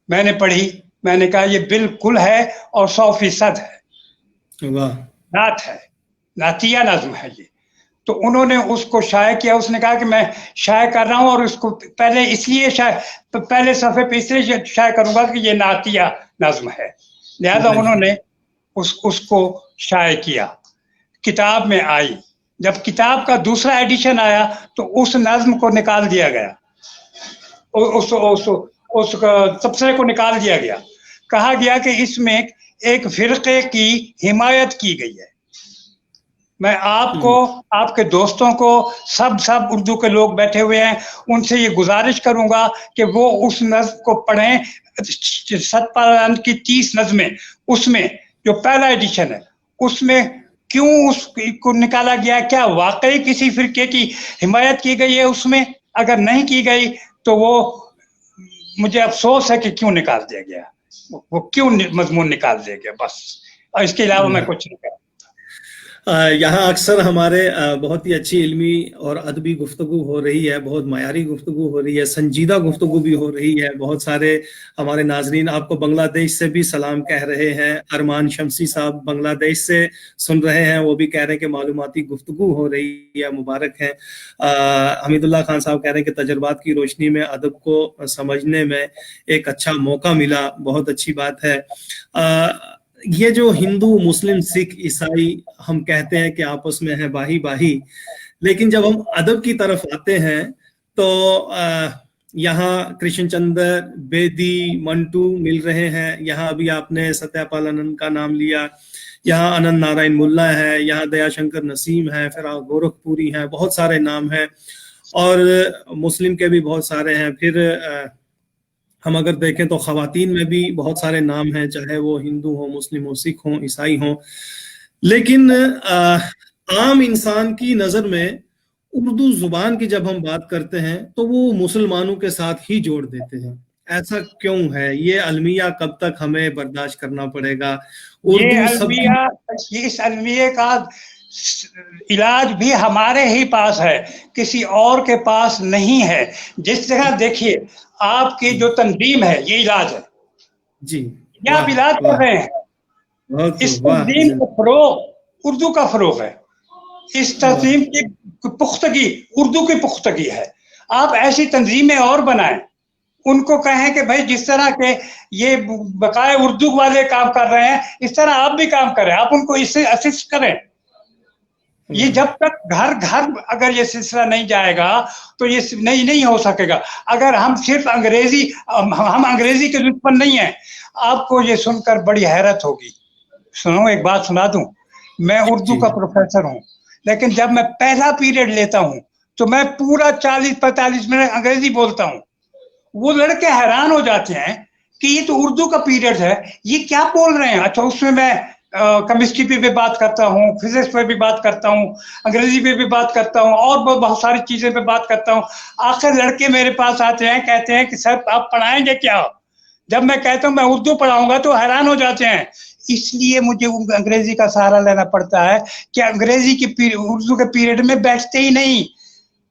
میں نے پڑھی، میں نے کہا یہ بالکل ہے اور 100% ہے. واہ، نعت ہے، نعتیہ نظم ہے یہ. تو انہوں نے اس کو شائع کیا. اس نے کہا کہ میں شائع کر رہا ہوں اور اس کو پہلے اس لیے پہلے صفحے پہ اس لیے شائع کروں گا کہ یہ نعتیہ نظم ہے. لہذا انہوں نے اس کو شائع کیا. کتاب میں آئی. جب کتاب کا دوسرا ایڈیشن آیا تو اس نظم کو نکال دیا گیا، اس تبصرے کو نکال دیا گیا. کہا گیا کہ اس میں ایک فرقے کی حمایت کی گئی ہے. میں آپ کو، آپ کے دوستوں کو، سب اردو کے لوگ بیٹھے ہوئے ہیں، ان سے یہ گزارش کروں گا کہ وہ اس نظم کو پڑھیں. ستپال آنند کی 30 نظمیں، اس میں جو پہلا ایڈیشن ہے اس میں کیوں اس کو نکالا گیا؟ کیا واقعی کسی فرقے کی حمایت کی گئی ہے اس میں؟ اگر نہیں کی گئی تو وہ مجھے افسوس ہے کہ کیوں نکال دیا گیا، وہ کیوں مضمون نکال دیا گیا، بس. اور اس کے علاوہ میں کچھ نہیں کہا. یہاں اکثر ہمارے بہت ہی اچھی علمی اور ادبی گفتگو ہو رہی ہے، بہت معیاری گفتگو ہو رہی ہے، سنجیدہ گفتگو بھی ہو رہی ہے. بہت سارے ہمارے ناظرین آپ کو بنگلہ دیش سے بھی سلام کہہ رہے ہیں. ارمان شمسی صاحب بنگلہ دیش سے سن رہے ہیں، وہ بھی کہہ رہے ہیں کہ معلوماتی گفتگو ہو رہی ہے، مبارک ہے. حمید اللہ خان صاحب کہہ رہے ہیں کہ تجربات کی روشنی میں ادب کو سمجھنے میں ایک اچھا موقع ملا، بہت اچھی بات ہے. یہ جو ہندو، مسلم، سکھ، عیسائی ہم کہتے ہیں کہ آپس میں ہے باہی باہی، لیکن جب ہم ادب کی طرف آتے ہیں تو یہاں کرشن چندر بیدی، منٹو مل رہے ہیں. یہاں ابھی آپ نے ستیہ پال آنند کا نام لیا، یہاں اننت نارائن ملا ہے، یہاں دیا شنکر نسیم ہے، پھر گورکھ پوری ہیں، بہت سارے نام ہیں اور مسلم کے بھی بہت سارے ہیں. پھر ہم اگر دیکھیں تو خواتین میں بھی بہت سارے نام ہیں، چاہے وہ ہندو ہوں، مسلم ہوں، سکھ ہوں، عیسائی ہوں. لیکن عام انسان کی نظر میں اردو زبان کی جب ہم بات کرتے ہیں تو وہ مسلمانوں کے ساتھ ہی جوڑ دیتے ہیں. ایسا کیوں ہے؟ یہ المیہ کب تک ہمیں برداشت کرنا پڑے گا؟ اس المیہ کا علاج بھی ہمارے ہی پاس ہے، کسی اور کے پاس نہیں ہے. جس طرح دیکھیے آپ کی جو تنظیم ہے یہ علاج ہے. جی، یہ آپ علاج کر رہے ہیں. اس تنظیم کا فروغ اردو کا فروغ ہے. اس تنظیم کی پختگی اردو کی پختگی ہے. آپ ایسی تنظیمیں اور بنائیں، ان کو کہیں کہ بھائی جس طرح کے یہ بقائے اردو والے کام کر رہے ہیں اس طرح آپ بھی کام کریں، آپ ان کو اس سے اسسٹ کریں. یہ جب تک گھر گھر اگر یہ سلسلہ نہیں جائے گا تو یہ نہیں ہو سکے گا. اگر ہم صرف ہم انگریزی کے دشمن نہیں ہیں. آپ کو یہ سن کر بڑی حیرت ہوگی. سنو ایک بات سنا دوں. میں اردو کا پروفیسر ہوں، لیکن جب میں پہلا پیریڈ لیتا ہوں تو میں پورا 40-45 منٹ انگریزی بولتا ہوں. وہ لڑکے حیران ہو جاتے ہیں کہ یہ تو اردو کا پیریڈ ہے، یہ کیا بول رہے ہیں. اچھا اس میں کیمسٹری پہ بھی بات کرتا ہوں، فزکس پہ بھی بات کرتا ہوں، انگریزی پہ بھی بات کرتا ہوں اور بہت ساری چیزیں پہ بات کرتا ہوں. آخر لڑکے میرے پاس آتے ہیں، کہتے ہیں کہ سر آپ پڑھائیں گے کیا؟ جب میں کہتا ہوں میں اردو پڑھاؤں گا تو حیران ہو جاتے ہیں. اس لیے مجھے انگریزی کا سہارا لینا پڑتا ہے کہ انگریزی کے اردو کے پیریڈ میں بیٹھتے ہی نہیں.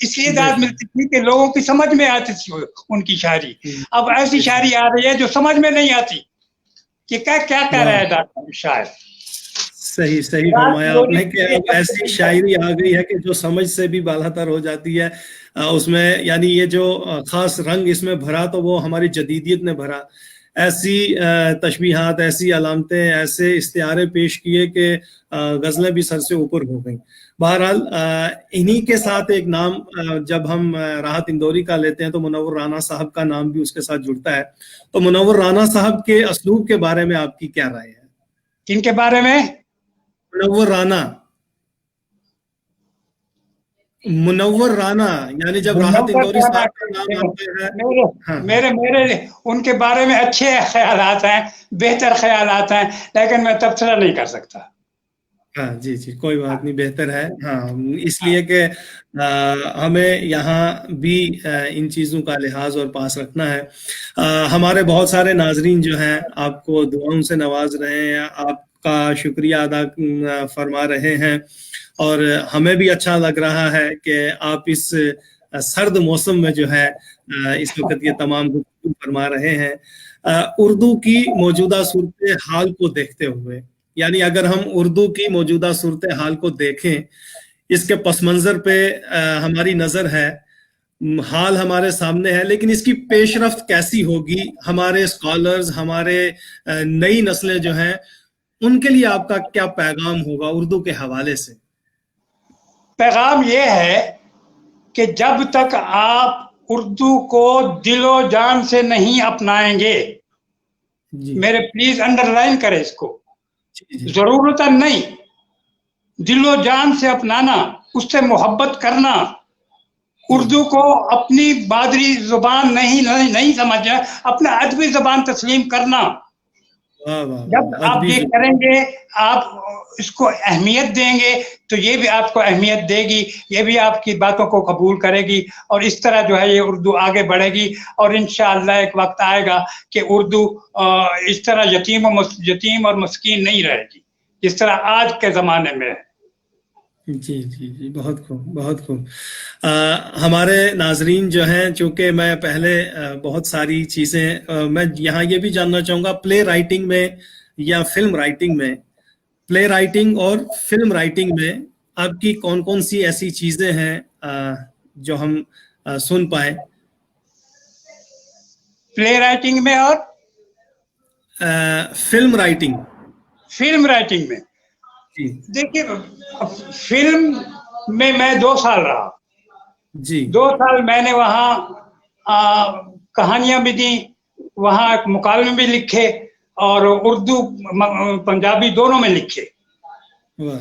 اس لیے اجازت ملتی تھی کہ لوگوں کی سمجھ میں آتی تھی ان کی شاعری. اب ایسی شاعری آ رہی ہے جو سمجھ میں نہیں آتی کہ کیا کہہ رہا ہے ڈاکٹر شاعر. صحیح فرمایا آپ نے کہ اب ایسی شاعری آ گئی ہے کہ جو سمجھ سے بھی بالاتر ہو جاتی ہے. اس میں یعنی یہ جو خاص رنگ اس میں بھرا تو وہ ہماری جدیدیت نے بھرا. ایسی تشبیہات، ایسی علامتیں، ایسے استعارے پیش کیے کہ غزلیں بھی سر سے اوپر ہو گئیں. بہرحال انہی کے ساتھ ایک نام جب ہم راحت اندوری کا لیتے ہیں تو منور رانا صاحب کا نام بھی اس کے ساتھ جڑتا ہے. تو منور رانا صاحب کے اسلوب کے بارے میں آپ کی کیا رائے ہے؟ کن کے بارے میں؟ منور رانا یعنی جب راحت اندوری صاحب کا نام آتا ہے. میرے ان کے بارے میں اچھے خیالات ہیں، بہتر خیالات ہیں، لیکن میں تبصرہ نہیں کر سکتا. ہاں جی کوئی بات نہیں، بہتر ہے. ہاں اس لیے کہ ہمیں یہاں بھی ان چیزوں کا لحاظ اور پاس رکھنا ہے. ہمارے بہت سارے ناظرین جو ہیں آپ کو دعاؤں سے نواز رہے ہیں، آپ کا شکریہ ادا فرما رہے ہیں، اور ہمیں بھی اچھا لگ رہا ہے کہ آپ اس سرد موسم میں جو ہے اس وقت یہ تمام گفتگو فرما رہے ہیں. اردو کی موجودہ صورتحال کو دیکھتے ہوئے، یعنی اگر ہم اردو کی موجودہ صورتحال کو دیکھیں، اس کے پس منظر پہ ہماری نظر ہے، حال ہمارے سامنے ہے، لیکن اس کی پیش رفت کیسی ہوگی، ہمارے اسکالرز، ہمارے نئی نسلیں جو ہیں ان کے لیے آپ کا کیا پیغام ہوگا اردو کے حوالے سے؟ پیغام یہ ہے کہ جب تک آپ اردو کو دل و جان سے نہیں اپنائیں گے، میرے پلیز انڈر لائن کریں اس کو، ضرورت نہیں، دل و جان سے اپنانا، اس سے محبت کرنا، اردو کو اپنی مادری زبان نہیں سمجھنا، اپنا ادبی زبان تسلیم کرنا. جب آپ یہ کریں گے، آپ اس کو اہمیت دیں گے تو یہ بھی آپ کو اہمیت دے گی، یہ بھی آپ کی باتوں کو قبول کرے گی، اور اس طرح جو ہے یہ اردو آگے بڑھے گی. اور انشاءاللہ ایک وقت آئے گا کہ اردو اس طرح یتیم اور مسکین نہیں رہے گی جس طرح آج کے زمانے میں ہے. جی بہت خوب. ہمارے ناظرین جو ہیں، چونکہ میں پہلے بہت ساری چیزیں میں یہاں یہ بھی جاننا چاہوں گا، پلے رائٹنگ میں یا فلم رائٹنگ میں، پلے رائٹنگ اور فلم رائٹنگ میں آپ کی کون کون سی ایسی چیزیں ہیں جو ہم سن پائیں؟ پلے رائٹنگ میں اور فلم رائٹنگ میں دیکھیے، فلم میں 2 سال رہا. 2 سال میں نے وہاں کہانیاں بھی دی، وہاں مکالمے بھی لکھے، اور اردو پنجابی دونوں میں لکھے.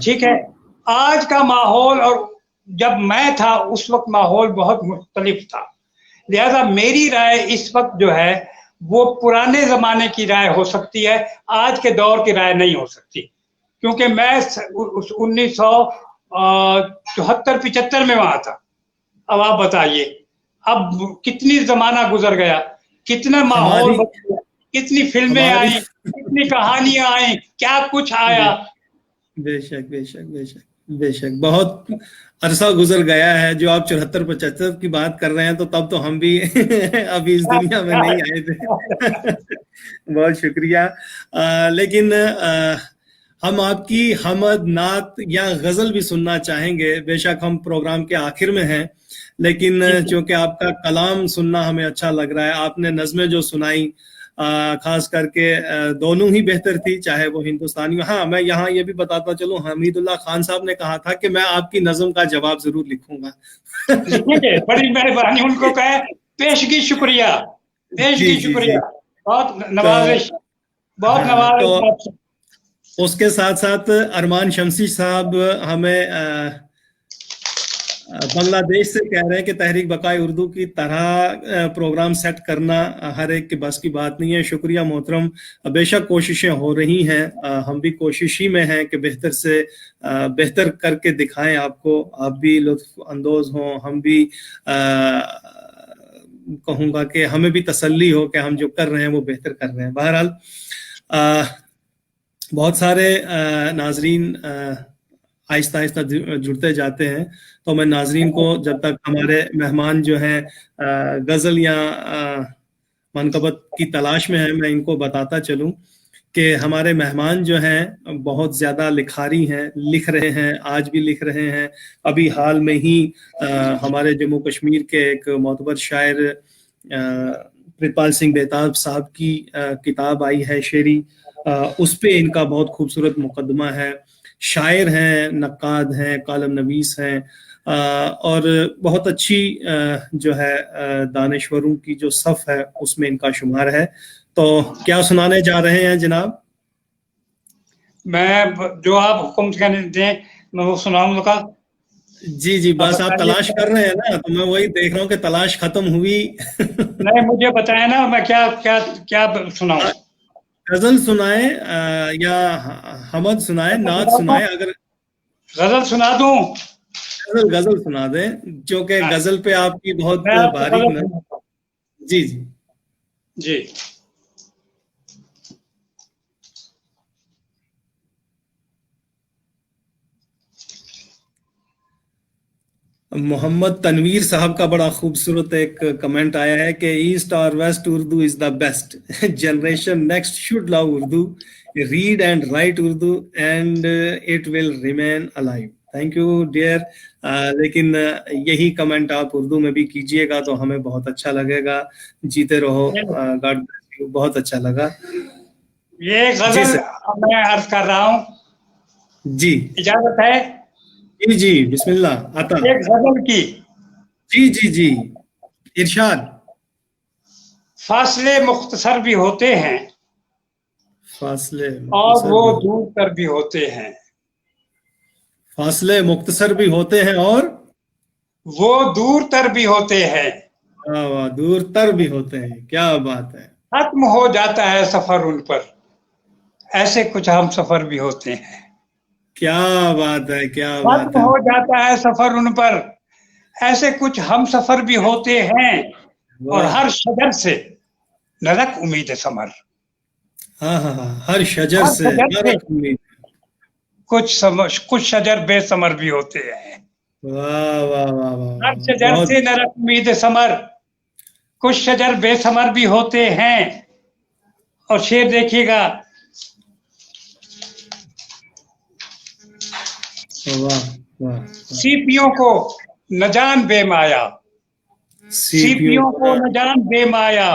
ٹھیک ہے. آج کا ماحول اور جب میں تھا اس وقت ماحول بہت مختلف تھا، لہذا میری رائے اس وقت جو ہے وہ پرانے زمانے کی رائے ہو سکتی ہے، آج کے دور کی رائے نہیں ہو سکتی، کیونکہ میں 1974-75 میں وہاں تھا. اب آپ بتائیے، اب کتنی زمانہ گزر گیا، کتنا ماحول بدل گیا، کتنی فلمیں آئیں، کتنی کہانیاں آئیں، کیا کچھ آیا. بے شک بہت عرصہ گزر گیا ہے. جو آپ 74-75 کی بات کر رہے ہیں تو تب تو ہم بھی ابھی اس دنیا میں نہیں آئے تھے. بہت شکریہ. لیکن ہم آپ کی حمد، نعت یا غزل بھی سننا چاہیں گے. بے شک ہم پروگرام کے آخر میں ہیں، لیکن چونکہ آپ کا کلام سننا ہمیں اچھا لگ رہا ہے. آپ نے نظمیں جو سنائی خاص کر کے دونوں ہی بہتر تھی، چاہے وہ ہندوستانی. ہاں میں یہاں یہ بھی بتاتا چلوں، حمید اللہ خان صاحب نے کہا تھا کہ میں آپ کی نظم کا جواب ضرور لکھوں گا. بڑی مہربانی، ان کو کہے پیشگی شکریہ. بہت نوازش. تو اس کے ساتھ ساتھ ارمان شمسی صاحب ہمیں بنگلہ دیش سے کہہ رہے ہیں کہ تحریک بقائے اردو کی طرح پروگرام سیٹ کرنا ہر ایک کے بس کی بات نہیں ہے. شکریہ محترم. بے شک کوششیں ہو رہی ہیں، ہم بھی کوشش ہی میں ہیں کہ بہتر سے بہتر کر کے دکھائیں آپ کو، آپ بھی لطف اندوز ہوں، ہم بھی کہوں گا کہ ہمیں بھی تسلی ہو کہ ہم جو کر رہے ہیں وہ بہتر کر رہے ہیں. بہرحال بہت سارے ناظرین آہستہ آہستہ جڑتے جاتے ہیں. تو میں ناظرین کو جب تک ہمارے مہمان جو ہیں غزل یا منقبت کی تلاش میں ہیں، میں ان کو بتاتا چلوں کہ ہمارے مہمان جو ہیں بہت زیادہ لکھاری ہیں، لکھ رہے ہیں، آج بھی لکھ رہے ہیں. ابھی حال میں ہی ہمارے جموں کشمیر کے ایک معتبر شاعر پرتپال سنگھ بیتاب صاحب کی کتاب آئی ہے شعری، اس پہ ان کا بہت خوبصورت مقدمہ ہے. شاعر ہیں، نقاد ہیں، کالم نویس ہیں، اور بہت اچھی جو ہے دانشوروں کی جو صف ہے اس میں ان کا شمار ہے. تو کیا سنانے جا رہے ہیں جناب؟ میں جو آپ حکم دیں میں وہ سناؤں گا. جی بس آپ تلاش کر رہے ہیں نا، تو میں وہی دیکھ رہا ہوں کہ تلاش ختم ہوئی. نہیں، مجھے بتائیں نا میں کیا کیا کیا سناؤں. غزل سنائیں یا حمد سنائیں، نعت سنائیں. اگر غزل سنا دوں؟ غزل سنا دیں، کیونکہ غزل پہ آپ کی بہت میں آپ کو باریک غزل سناتا ہوں. جی جی. محمد تنویر صاحب کا بڑا خوبصورت ایک کمنٹ آیا ہے کہ ایسٹ اور west Urdu is the best generation next should love Urdu, read and write Urdu and it will remain alive. Thank you dear. لیکن یہی کمنٹ آپ اردو میں بھی کیجئے گا تو ہمیں بہت اچھا لگے گا. جیتے رہو. God bless you. بہت اچھا لگا. یہ غزل میں عرض کر رہا ہوں. جی اجازت ہے؟ جی بسم اللہ. عطا ایک غزل کی. جی ارشاد. فاصلے مختصر بھی ہوتے ہیں فاصلے اور مختصر وہ بھی دور تر بھی ہوتے ہیں. فاصلے مختصر بھی ہوتے ہیں اور وہ دور تر بھی ہوتے ہیں. واہ دور تر بھی ہوتے ہیں. کیا بات ہے. ختم ہو جاتا ہے سفر ان پر، ایسے کچھ ہم سفر بھی ہوتے ہیں. کیا بات ہے. کیا بات ختم ہے. ہو جاتا ہے سفر ان پر، ایسے کچھ ہم سفر بھی ہوتے ہیں. اور واہ. ہر شجر سے نرک امید ثمر. ہاں ہر شجر ہر سے شجر سے امید. کچھ شجر بے ثمر بھی ہوتے ہیں. واہ واہ واہ ہر واہ. شجر بہت سے نرک امید ثمر، کچھ شجر بے ثمر بھی ہوتے ہیں. اور شعر دیکھیے گا. واہ واہ. سیپیوں کو نہ جان بے مایا، سیپیوں کو نہ جان بے مایا،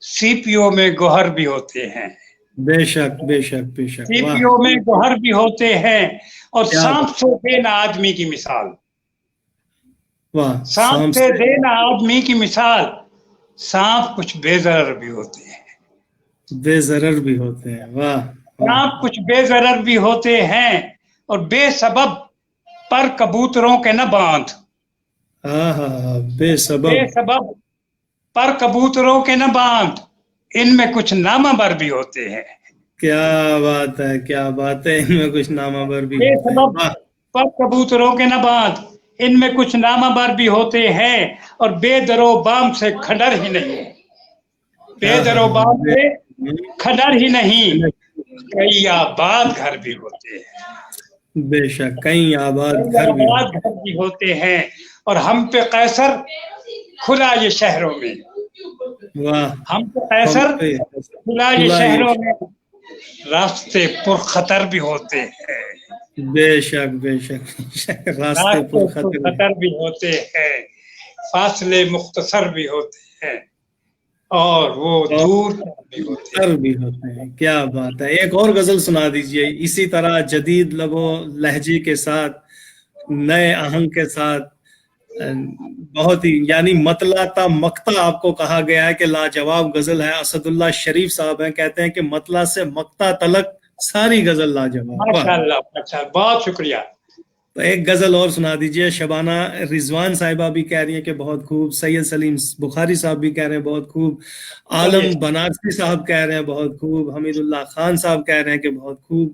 سیپیوں میں گوہر بھی ہوتے ہیں. بے شک بے شک بے شک. واہ. سیپیوں میں گوہر بھی ہوتے ہیں. اور کیا سانپ بات. سے دے نہ آدمی کی مثال، واہ. سانپ سے دے نہ آدمی کی مثال، سانپ کچھ بے ضرر بھی ہوتے ہیں. بے ضرر بھی ہوتے ہیں. واہ. سانپ کچھ بے ضرر بھی ہوتے ہیں. اور بے سبب پر کبوتروں کے نہ باندھ، ہاں بے بے سبب. سبب پر کبوتروں کے نہ باندھ، ان میں کچھ نامہ بر بھی ہوتے ہیں. کیا بات ہے. کیا بات ہے. ان میں کچھ نامہ بر بھی بے ہوتے ہیں. سبب واہ. پر کبوتروں کے نہ باندھ، ان میں کچھ نامہ بر بھی ہوتے ہیں. اور بے در و بام سے کھنڈر ہی نہیں، بے در و بام سے کھنڈر ہی نہیں، کئی آباد گھر بھی ہوتے ہیں. بے شک کئی آباد کئی گھر بھی آباد ہوتے گھر بھی ہوتے ہیں. اور ہم پہ قیصر کھلا یہ شہروں میں، ہیں. واہ. ہم پہ قیصر کھلا یہ کھلا یہ. شہروں میں، راستے پر خطر بھی ہوتے ہیں. بے شک بے شک. راستے پر راستے پر خطر. خطر بھی ہوتے ہیں، فاصلے مختصر بھی ہوتے ہیں اور وہ دور بھی ہوتے ہیں. بھی ہوتے ہیں. کیا بات ہے. ایک اور غزل سنا دیجئے اسی طرح جدید لب و لہجے کے ساتھ، نئے آہنگ کے ساتھ. بہت ہی یعنی مطلع تا مقطع آپ کو کہا گیا ہے کہ لاجواب غزل ہے. اسد اللہ شریف صاحب ہیں، کہتے ہیں کہ مطلع سے مقطع تلک ساری غزل لاجواب. ماشاء اللہ. اچھا، بہت شکریہ. تو ایک غزل اور سنا دیجئے. شبانہ رضوان صاحبہ بھی کہہ رہی ہیں کہ بہت خوب. سید سلیم بخاری صاحب بھی کہہ رہے ہیں بہت خوب. عالم بنارسی صاحب کہہ رہے ہیں بہت خوب. حمید اللہ خان صاحب کہہ رہے ہیں کہ بہت خوب.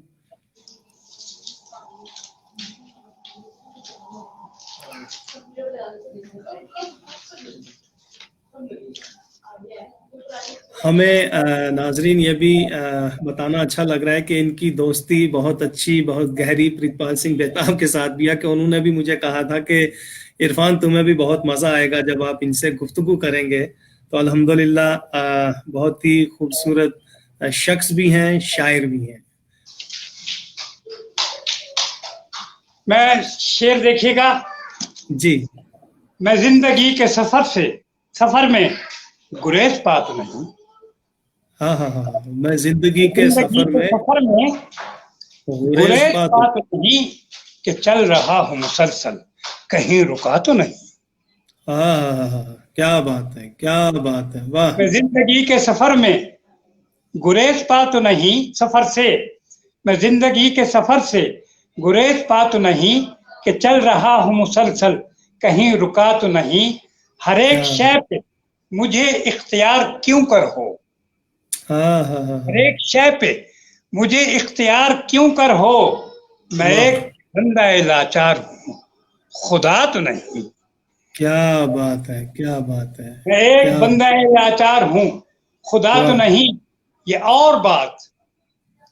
ہمیں ناظرین یہ بھی بتانا اچھا لگ رہا ہے کہ ان کی دوستی بہت اچھی، بہت گہری پریت پال سنگھ بیتاب کے ساتھ بھی ہے، کہ انہوں نے بھی مجھے کہا تھا کہ عرفان تمہیں بھی بہت مزہ آئے گا جب آپ ان سے گفتگو کریں گے. تو الحمدللہ بہت ہی خوبصورت شخص بھی ہیں، شاعر بھی ہیں. میں شعر دیکھیے گا. جی. میں زندگی کے سفر میں گریز پا تو نہیں. ہاں ہاں ہاں میں زندگی کے سفر میں گریز پا تو نہیں کہ چل رہا ہوں مسلسل، کہیں رکا تو نہیں. ہاں کیا بات ہے، کیا بات ہے، واہ. میں زندگی کے سفر میں گریز پا تو نہیں سفر سے، میں زندگی کے سفر سے گریز پا تو نہیں کہ چل رہا ہوں مسلسل، کہیں رکا تو نہیں. ہر ایک شے پہ مجھے اختیار کیوں کر ہو، ہر ایک شے پہ مجھے اختیار کیوں کر ہو. میں ایک بندہ لاچار ہوں، خدا تو نہیں. کیا بات ہے، کیا بات ہے. میں ایک بندہ لاچار ہوں، خدا تو نہیں. یہ اور بات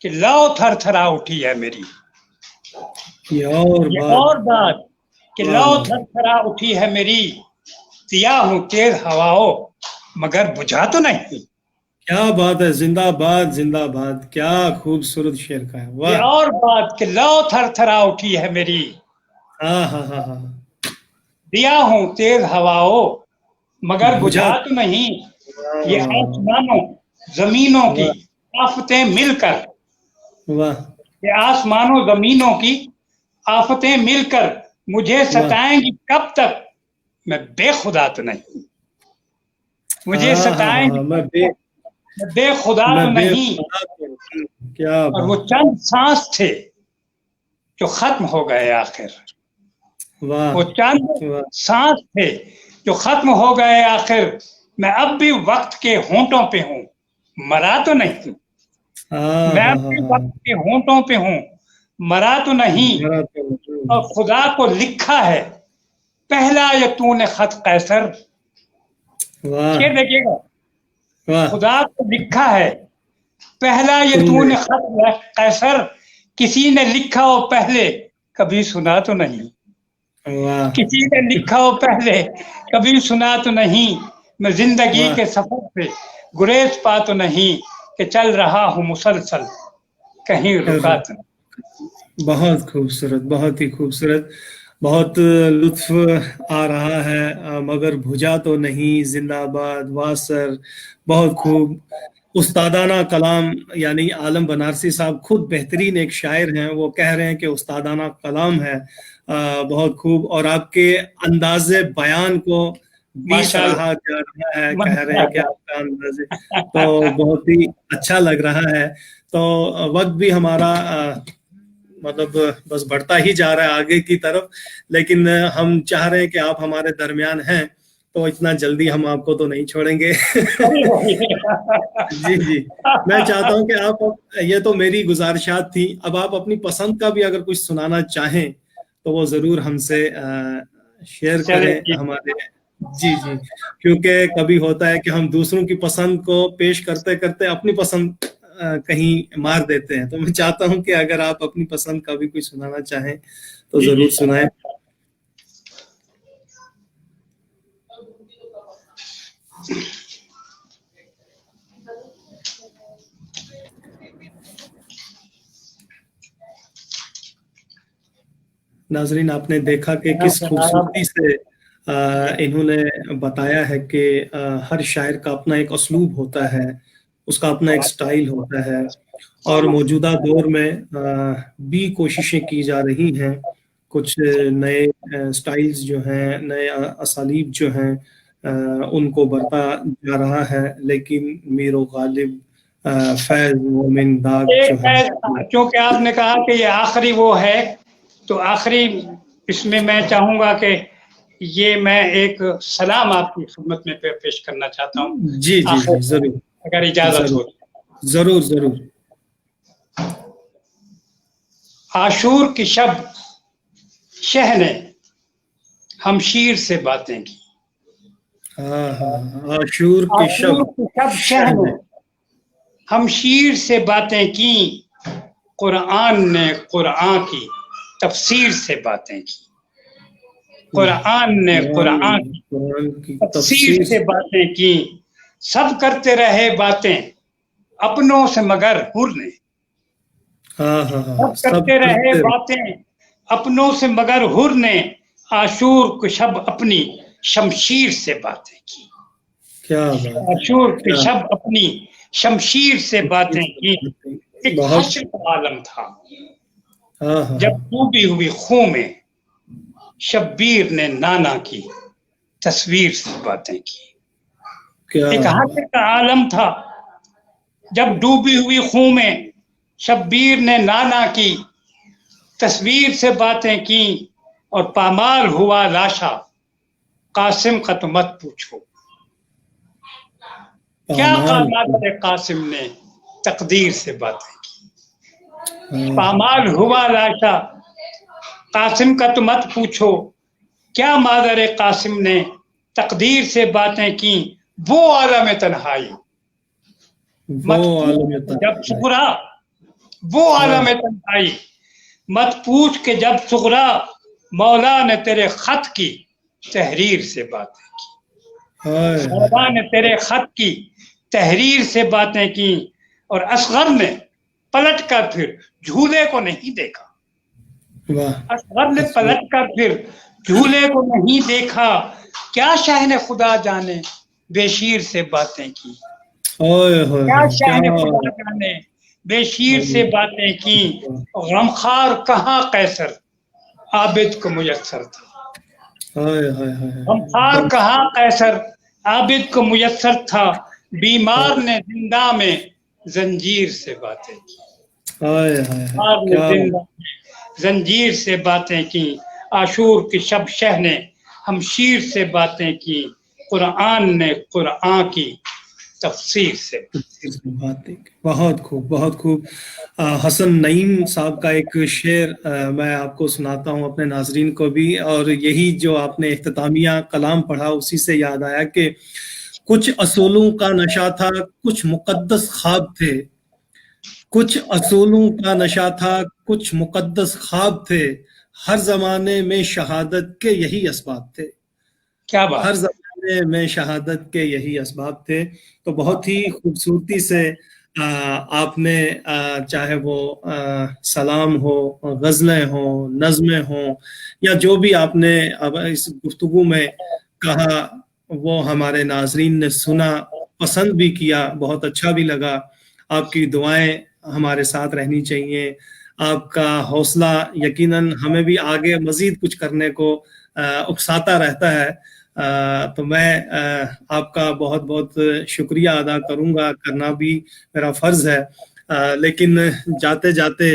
کہ لو تھر تھرا اٹھی ہے میری، یہ اور بات کہ لو تھر تھرا اٹھی ہے میری. دیا ہوں تیز ہواؤں مگر بجھا تو نہیں. کیا بات ہے، زندہ باد، زندہ باد. کیا خوبصورت شعر کا ہے، واہ. یہ اور بات کہ لو تھر تھرا اٹھی ہے میری. ہاں ہاں ہاں ہاں. دیا ہوں تیز ہواؤں مگر بجھا تو نہیں. یہ آسمانوں زمینوں کی آفتیں مل کر، واہ. یہ آسمانوں زمینوں کی آفتیں مل کر مجھے ستائیں گی کب تک، میں بے خدا تو نہیں. مجھے ستائیں گی میں بے خدا تو نہیں. کیا اور وہ چند سانس تھے جو ختم ہو گئے آخر. وہ چند سانس تھے جو ختم ہو گئے آخر. میں اب بھی وقت کے ہونٹوں پہ ہوں، مرا تو نہیں. میں اب بھی وقت کے ہونٹوں پہ ہوں، مرا تو نہیں. اور خدا کو لکھا ہے پہلا یہ تو نے خط قیصر. یہ دیکھیے گا، خدا کو لکھا ہے پہلا یہ تو نے خط قیصر. کسی نے لکھا ہو پہلے کبھی سنا تو نہیں. کسی نے لکھا ہو پہلے کبھی سنا تو نہیں. میں زندگی کے سفر پہ گریز پا تو نہیں کہ چل رہا ہوں مسلسل، کہیں رکا تو نہیں. بہت خوبصورت، بہت ہی خوبصورت. بہت لطف آ رہا ہے، مگر بھجا تو نہیں. زندہ باد، واسر. بہت خوب. استادانہ کلام، یعنی عالم بنارسی صاحب خود بہترین ایک شاعر ہیں، وہ کہہ رہے ہیں کہ استادانہ کلام ہے. بہت خوب. اور آپ کے انداز بیان کو بھی سراہا جا رہا ہے، کہہ رہے ہیں کہ آپ کا انداز تو بہت ہی اچھا لگ رہا ہے. تو وقت بھی ہمارا مطلب بس بڑھتا ہی جا رہا ہے آگے کی طرف، لیکن ہم چاہ رہے ہیں کہ آپ ہمارے درمیان ہیں تو اتنا جلدی ہم آپ کو تو نہیں چھوڑیں گے. جی جی. میں چاہتا ہوں کہ آپ، یہ تو میری گزارشات تھی، اب آپ اپنی پسند کا بھی اگر کچھ سنانا چاہیں تو وہ ضرور ہم سے شیئر کریں ہمارے. جی جی. کیونکہ کبھی ہوتا ہے کہ ہم دوسروں کی پسند کو پیش کرتے کرتے اپنی پسند کہیں مار دیتے ہیں. تو میں چاہتا ہوں کہ اگر آپ اپنی پسند کا بھی کوئی سنانا چاہیں تو ضرور سنائیں. ناظرین، آپ نے دیکھا کہ کس خوبصورتی سے انہوں نے بتایا ہے کہ ہر شاعر کا اپنا ایک اسلوب ہوتا ہے، اس کا اپنا ایک سٹائل ہوتا ہے. اور موجودہ دور میں بھی کوششیں کی جا رہی ہیں، کچھ نئے سٹائلز جو ہیں، نئے اسالیب جو ہیں ان کو برتا جا رہا ہے. لیکن میر و غالب، فیض، مومن، داغ جو ہے، کیونکہ آپ نے کہا کہ یہ آخری وہ ہے تو آخری اس میں میں چاہوں گا کہ یہ میں ایک سلام آپ کی خدمت میں پیش کرنا چاہتا ہوں. جی جی جی ضرور، اگر اجازت ہو. ضرور ضرور. عاشور کی شب شہ نے ہمشیر سے باتیں کی، ہاں ہاں عاشور کی شب عاشور کی شب شہ نے ہم شیر سے باتیں کی، قرآن نے قرآن کی تفسیر سے باتیں کی، قرآن نے قرآن کی قرآن کی تفسیر سے باتیں کی، سب کرتے رہے باتیں اپنوں سے مگر حر نے، ہاں ہاں ہاں سب کرتے رہے باتیں اپنوں سے مگر حر نے، عاشور کی شب اپنی شمشیر سے باتیں کی، کیا بات ہے، عاشور کی کیا شب اپنی شمشیر سے باتیں کی۔ ایک بہت حشر کا عالم تھا ہاں ہاں جب ڈوبی ہوئی خون میں شبیر نے نانا کی تصویر سے باتیں کی۔ کیا ایک حشر کا عالم تھا جب ڈوبی ہوئی خون میں شبیر نے نانا کی تصویر سے باتیں کی، اور پامال ہوا لاشا قاسم کا تو مت پوچھو، کیا قامت قاسم نے تقدیر سے باتیں کی، پامال ہوا لاشا قاسم کا تو مت پوچھو، کیا مادر قاسم نے تقدیر سے باتیں کی، وہ عالم تنہائی مت پوچھ جب سغرا، وہ عالم تنہائی مت پوچھ کہ جب سغرا مولا نے تیرے خط کی تحریر سے باتیں کی، مولا نے تیرے خط کی تحریر سے باتیں کی، اور اصغر نے پلٹ کر پھر جھولے کو نہیں دیکھا، اصغر نے پلٹ کر پھر جھولے کو نہیں دیکھا، کیا شہن خدا جانے بے شیر سے باتیں کی، کیا شہن خدا جانے بے شیر سے باتیں کی، غمخوار کہاں قیصر عابد کو میسر تھا، غمخوار کہاں قیصر عابد کو میسر تھا، بیمار نے زندہ میں زنجیر سے باتیں کی، بیمار نے زندہ میں زنجیر سے باتیں کی، عاشور کی شب شہ نے ہم شیر سے باتیں کی، قرآن نے قرآن کی تفسیر سے۔ بہت خوب بہت خوب۔ حسن نعیم صاحب کا ایک شعر میں آپ کو سناتا ہوں، اپنے ناظرین کو بھی، اور یہی جو آپ نے اختتامیہ کلام پڑھا اسی سے یاد آیا کہ کچھ اصولوں کا نشہ تھا، کچھ مقدس خواب تھے، کچھ اصولوں کا نشہ تھا، کچھ مقدس خواب تھے، ہر زمانے میں شہادت کے یہی اسباب تھے، کیا بات، ہر زمانے میں شہادت کے یہی اسباب تھے۔ تو بہت ہی خوبصورتی سے آپ نے چاہے وہ سلام ہو، غزلیں ہوں، نظمیں ہوں، یا جو بھی آپ نے اب اس گفتگو میں کہا وہ ہمارے ناظرین نے سنا، پسند بھی کیا، بہت اچھا بھی لگا۔ آپ کی دعائیں ہمارے ساتھ رہنی چاہیے، آپ کا حوصلہ یقیناً ہمیں بھی آگے مزید کچھ کرنے کو اکساتا رہتا ہے۔ تو میں آپ کا بہت بہت شکریہ ادا کروں گا، کرنا بھی میرا فرض ہے، لیکن جاتے جاتے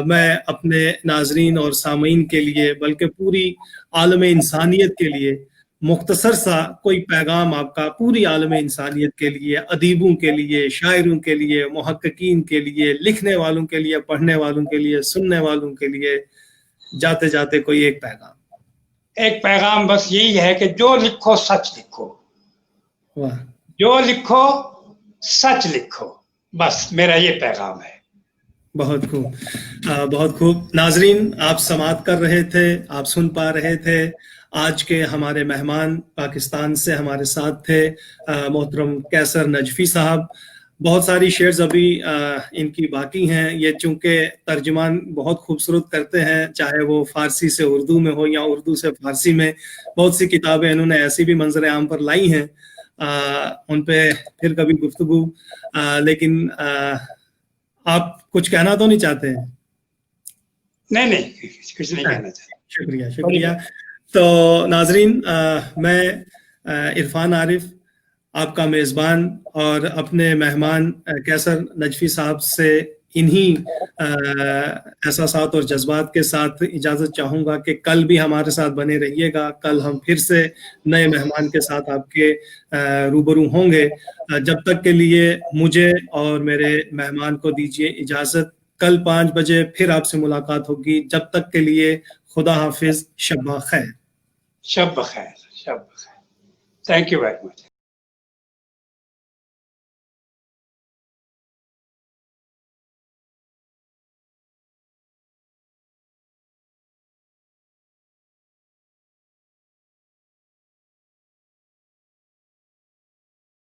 میں اپنے ناظرین اور سامعین کے لیے بلکہ پوری عالم انسانیت کے لیے مختصر سا کوئی پیغام آپ کا پوری عالم انسانیت کے لیے، ادیبوں کے لیے، شاعروں کے لیے، محققین کے لیے، لکھنے والوں کے لیے، پڑھنے والوں کے لیے، سننے والوں کے لیے، جاتے جاتے کوئی ایک پیغام۔ ایک پیغام بس یہی ہے کہ جو لکھو سچ لکھو، جو لکھو سچ لکھو، بس میرا یہ پیغام ہے۔ بہت خوب بہت خوب۔ ناظرین، آپ سماعت کر رہے تھے، آپ سن پا رہے تھے، آج کے ہمارے مہمان پاکستان سے ہمارے ساتھ تھے محترم قیصر نجفی صاحب۔ بہت ساری شیئرز ابھی ان کی باقی ہیں، یہ چونکہ ترجمان بہت خوبصورت کرتے ہیں، چاہے وہ فارسی سے اردو میں ہو یا اردو سے فارسی میں، بہت سی کتابیں انہوں نے ایسی بھی منظر عام پر لائی ہیں، ان پہ پھر کبھی گفتگو۔ لیکن آپ کچھ کہنا تو نہیں چاہتے ہیں؟ نہیں کچھ نہیں کہنا چاہتا۔ شکریہ۔ تو ناظرین، میں عرفان عارف آپ کا میزبان اور اپنے مہمان قیصر نجفی صاحب سے انہی احساسات اور جذبات کے ساتھ اجازت چاہوں گا کہ کل بھی ہمارے ساتھ بنے رہیے گا۔ کل ہم پھر سے نئے مہمان کے ساتھ آپ کے روبرو ہوں گے۔ جب تک کے لیے مجھے اور میرے مہمان کو دیجیے اجازت، کل 5 بجے پھر آپ سے ملاقات ہوگی۔ جب تک کے لیے خدا حافظ، شب بخیر۔ شب بخیر، شب بخیر۔ Thank you very much.